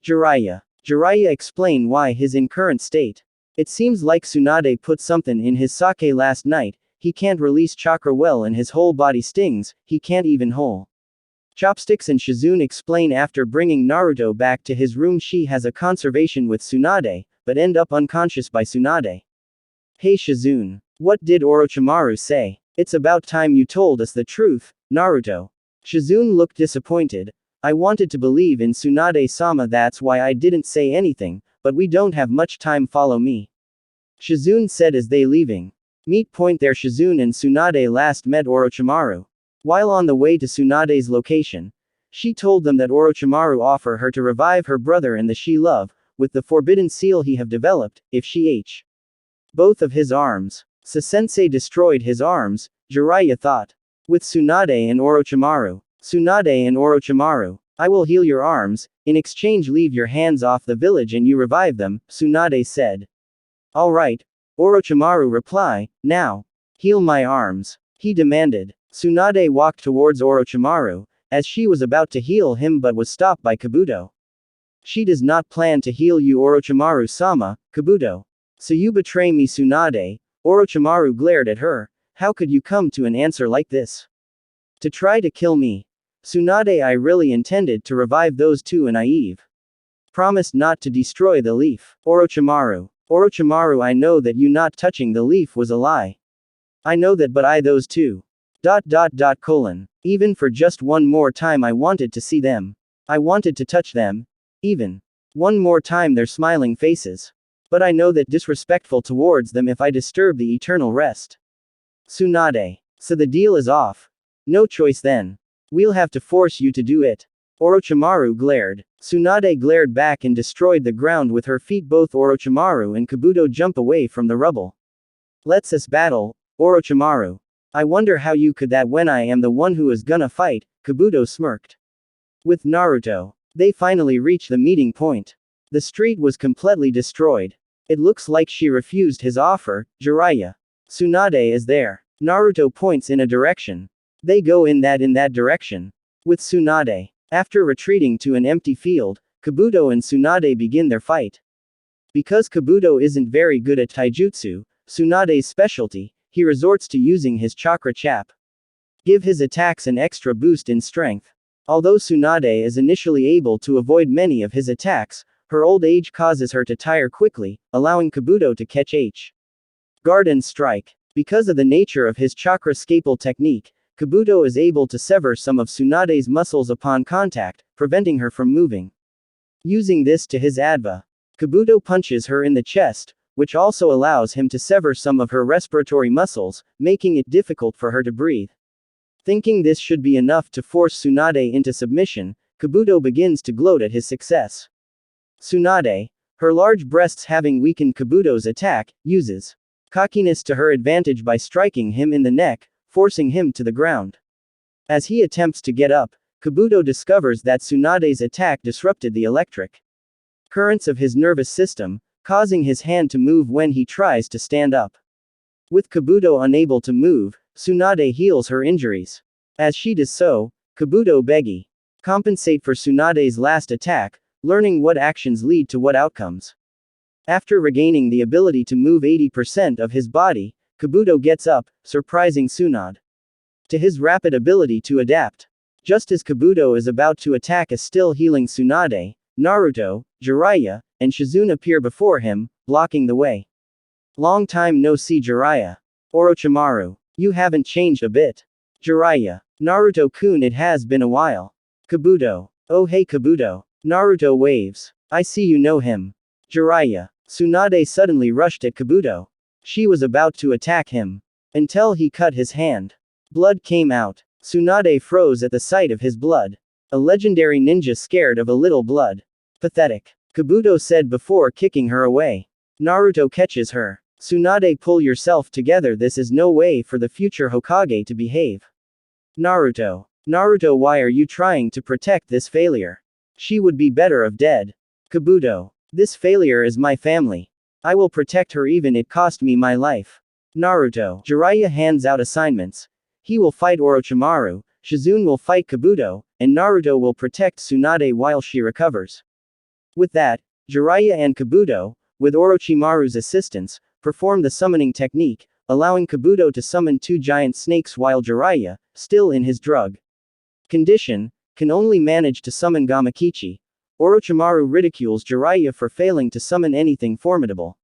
Jiraiya. Jiraiya explained why his in current state. It seems like Tsunade put something in his sake last night. He can't release chakra well and his whole body stings, he can't even hold chopsticks. And Shizune explained after bringing Naruto back to his room she has a conversation with Tsunade, but end up unconscious by Tsunade. Hey Shizune. What did Orochimaru say? It's about time you told us the truth, Naruto. Shizune looked disappointed. I wanted to believe in Tsunade-sama, that's why I didn't say anything, but we don't have much time, follow me. Shizune said as they leaving. Meet point there. Shizune and Tsunade last met Orochimaru. While on the way to Tsunade's location, she told them that Orochimaru offered her to revive her brother and the she love, with the forbidden seal he have developed, if she Both of his arms. Sensei destroyed his arms, Jiraiya thought. With Tsunade and Orochimaru. Tsunade and Orochimaru. I will heal your arms, in exchange leave your hands off the village and you revive them, Tsunade said. Alright. Orochimaru reply, now. Heal my arms. He demanded. Tsunade walked towards Orochimaru, as she was about to heal him but was stopped by Kabuto. She does not plan to heal you Orochimaru-sama, Kabuto. So you betray me Tsunade? Orochimaru glared at her. How could you come to an answer like this? To try to kill me. Tsunade, I really intended to revive those two and naive. Promised not to destroy the leaf. Orochimaru. Orochimaru, I know that you not touching the leaf was a lie. I know that, but I those two. ... Even for just one more time I wanted to see them. I wanted to touch them. Even. One more time their smiling faces. But I know that disrespectful towards them if I disturb the eternal rest. Tsunade. So the deal is off. No choice then. We'll have to force you to do it. Orochimaru glared. Tsunade glared back and destroyed the ground with her feet. Both Orochimaru and Kabuto jump away from the rubble. Let's us battle, Orochimaru. I wonder how you could that when I am the one who is gonna fight, Kabuto smirked. With Naruto. They finally reach the meeting point. The street was completely destroyed. It looks like she refused his offer, Jiraiya. Tsunade is there. Naruto points in a direction. They go in that direction. With Tsunade. After retreating to an empty field, Kabuto and Tsunade begin their fight. Because Kabuto isn't very good at taijutsu, Tsunade's specialty, he resorts to using his chakra chap. Give his attacks an extra boost in strength. Although Tsunade is initially able to avoid many of his attacks, her old age causes her to tire quickly, allowing Kabuto to catch H. Guard and strike. Because of the nature of his chakra scalpel technique, Kabuto is able to sever some of Tsunade's muscles upon contact, preventing her from moving. Using this to his adva, Kabuto punches her in the chest, which also allows him to sever some of her respiratory muscles, making it difficult for her to breathe. Thinking this should be enough to force Tsunade into submission, Kabuto begins to gloat at his success. Tsunade, her large breasts having weakened Kabuto's attack, uses cockiness to her advantage by striking him in the neck, forcing him to the ground. As he attempts to get up, Kabuto discovers that Tsunade's attack disrupted the electric currents of his nervous system, causing his hand to move when he tries to stand up. With Kabuto unable to move, Tsunade heals her injuries. As she does so, Kabuto begs compensate for Tsunade's last attack, learning what actions lead to what outcomes. After regaining the ability to move 80% of his body, Kabuto gets up, surprising Tsunade. To his rapid ability to adapt. Just as Kabuto is about to attack a still healing Tsunade, Naruto, Jiraiya, and Shizune appear before him, blocking the way. Long time no see Jiraiya. Orochimaru. You haven't changed a bit. Jiraiya. Naruto-kun, it has been a while. Kabuto. Oh hey Kabuto. Naruto waves. I see you know him. Jiraiya. Tsunade suddenly rushed at Kabuto. She was about to attack him. Until he cut his hand. Blood came out. Tsunade froze at the sight of his blood. A legendary ninja scared of a little blood. Pathetic. Kabuto said before kicking her away. Naruto catches her. Tsunade, pull yourself together, this is no way for the future Hokage to behave. Naruto. Naruto, why are you trying to protect this failure? She would be better of dead. Kabuto. This failure is my family. I will protect her even it cost me my life. Naruto. Jiraiya hands out assignments. He will fight Orochimaru, Shizune will fight Kabuto, and Naruto will protect Tsunade while she recovers. With that, Jiraiya and Kabuto, with Orochimaru's assistance, perform the summoning technique, allowing Kabuto to summon two giant snakes while Jiraiya, still in his drug condition, can only manage to summon Gamakichi. Orochimaru ridicules Jiraiya for failing to summon anything formidable.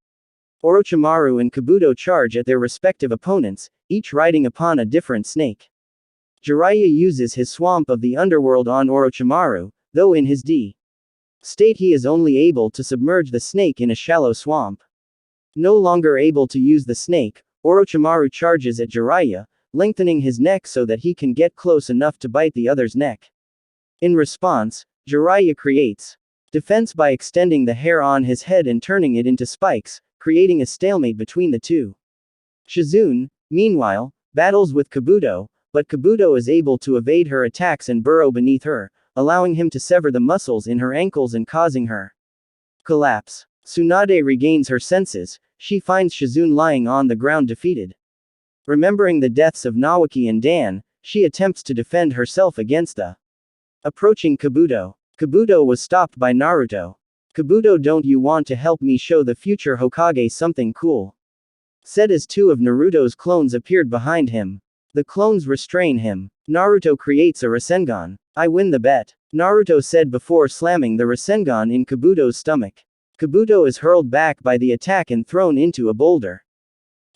Orochimaru and Kabuto charge at their respective opponents, each riding upon a different snake. Jiraiya uses his swamp of the underworld on Orochimaru, though in his state he is only able to submerge the snake in a shallow swamp. No longer able to use the snake, Orochimaru charges at Jiraiya, lengthening his neck so that he can get close enough to bite the other's neck. In response, Jiraiya creates defense by extending the hair on his head and turning it into spikes, creating a stalemate between the two. Shizune, meanwhile, battles with Kabuto, but Kabuto is able to evade her attacks and burrow beneath her, allowing him to sever the muscles in her ankles and causing her collapse. Tsunade regains her senses, she finds Shizune lying on the ground defeated. Remembering the deaths of Nawaki and Dan, she attempts to defend herself against the approaching Kabuto. Kabuto was stopped by Naruto. Kabuto, don't you want to help me show the future Hokage something cool? Said as two of Naruto's clones appeared behind him. The clones restrain him. Naruto creates a Rasengan. I win the bet, Naruto said before slamming the Rasengan in Kabuto's stomach. Kabuto is hurled back by the attack and thrown into a boulder.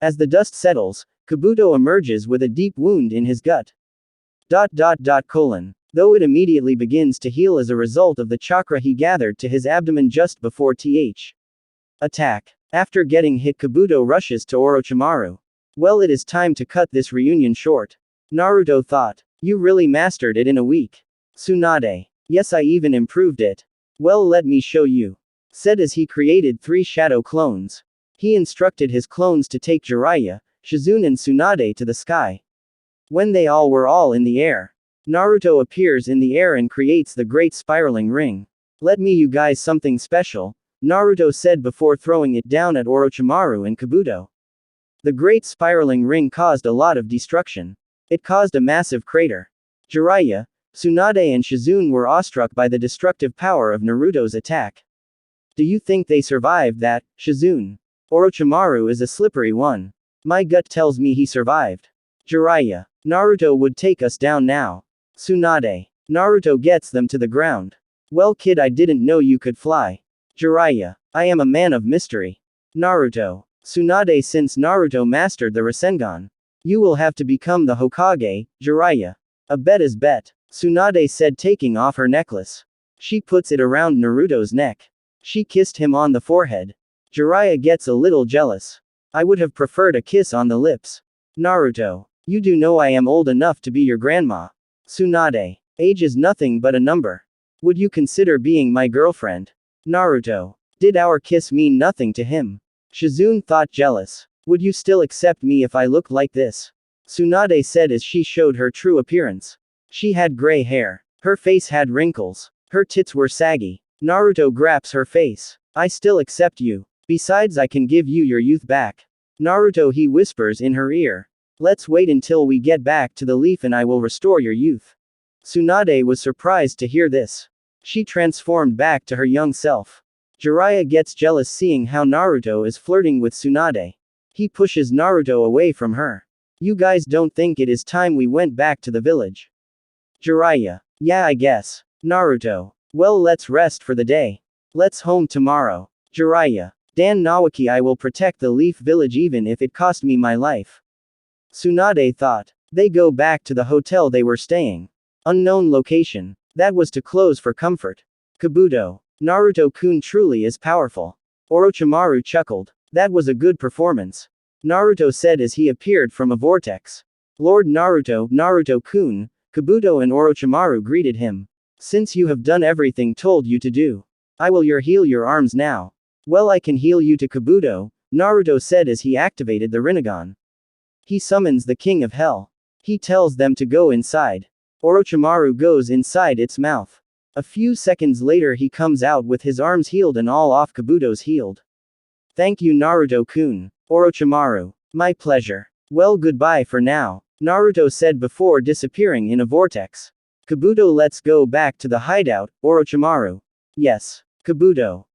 As the dust settles, Kabuto emerges with a deep wound in his gut. Though it immediately begins to heal as a result of the chakra he gathered to his abdomen just before th. attack. After getting hit, Kabuto rushes to Orochimaru. Well, it is time to cut this reunion short. Naruto thought. You really mastered it in a week. Tsunade. Yes, I even improved it. Well, let me show you. Said as he created 3 shadow clones. He instructed his clones to take Jiraiya, Shizune and Tsunade to the sky. When they were all in the air, Naruto appears in the air and creates the great spiraling ring. Let me you guys something special, Naruto said before throwing it down at Orochimaru and Kabuto. The great spiraling ring caused a lot of destruction. It caused a massive crater. Jiraiya, Tsunade and Shizune were awestruck by the destructive power of Naruto's attack. Do you think they survived that, Shizune? Orochimaru is a slippery one. My gut tells me he survived. Jiraiya. Naruto would take us down now. Tsunade. Naruto gets them to the ground. Well, kid, I didn't know you could fly. Jiraiya. I am a man of mystery. Naruto. Tsunade, since Naruto mastered the Rasengan, you will have to become the Hokage, Jiraiya. A bet is bet, Tsunade said, taking off her necklace. She puts it around Naruto's neck. She kissed him on the forehead. Jiraiya gets a little jealous. I would have preferred a kiss on the lips. Naruto. You do know I am old enough to be your grandma. Tsunade. Age is nothing but a number. Would you consider being my girlfriend? Naruto. Did our kiss mean nothing to him? Shizune thought jealous. Would you still accept me if I looked like this? Tsunade said as she showed her true appearance. She had gray hair. Her face had wrinkles. Her tits were saggy. Naruto grabs her face. I still accept you. Besides, I can give you your youth back. Naruto, he whispers in her ear. Let's wait until we get back to the leaf and I will restore your youth. Tsunade was surprised to hear this. She transformed back to her young self. Jiraiya gets jealous seeing how Naruto is flirting with Tsunade. He pushes Naruto away from her. You guys don't think it is time we went back to the village? Jiraiya. Yeah, I guess. Naruto. Well, let's rest for the day. Let's home tomorrow. Jiraiya. Dan Nawaki, I will protect the Leaf Village even if it cost me my life. Tsunade thought. They go back to the hotel they were staying. Unknown location. That was to close for comfort. Kabuto. Naruto-kun truly is powerful. Orochimaru chuckled. That was a good performance. Naruto said as he appeared from a vortex. Lord Naruto, Naruto-kun, Kabuto and Orochimaru greeted him. Since you have done everything told you to do, I will heal your arms now. Well, I can heal you to Kabuto, Naruto said as he activated the Rinnegan. He summons the King of Hell. He tells them to go inside. Orochimaru goes inside its mouth. A few seconds later he comes out with his arms healed and all off Kabuto's healed. Thank you, Naruto-kun. Orochimaru. My pleasure. Well, goodbye for now, Naruto said before disappearing in a vortex. Kabuto, let's go back to the hideout, Orochimaru. Yes. Kabuto.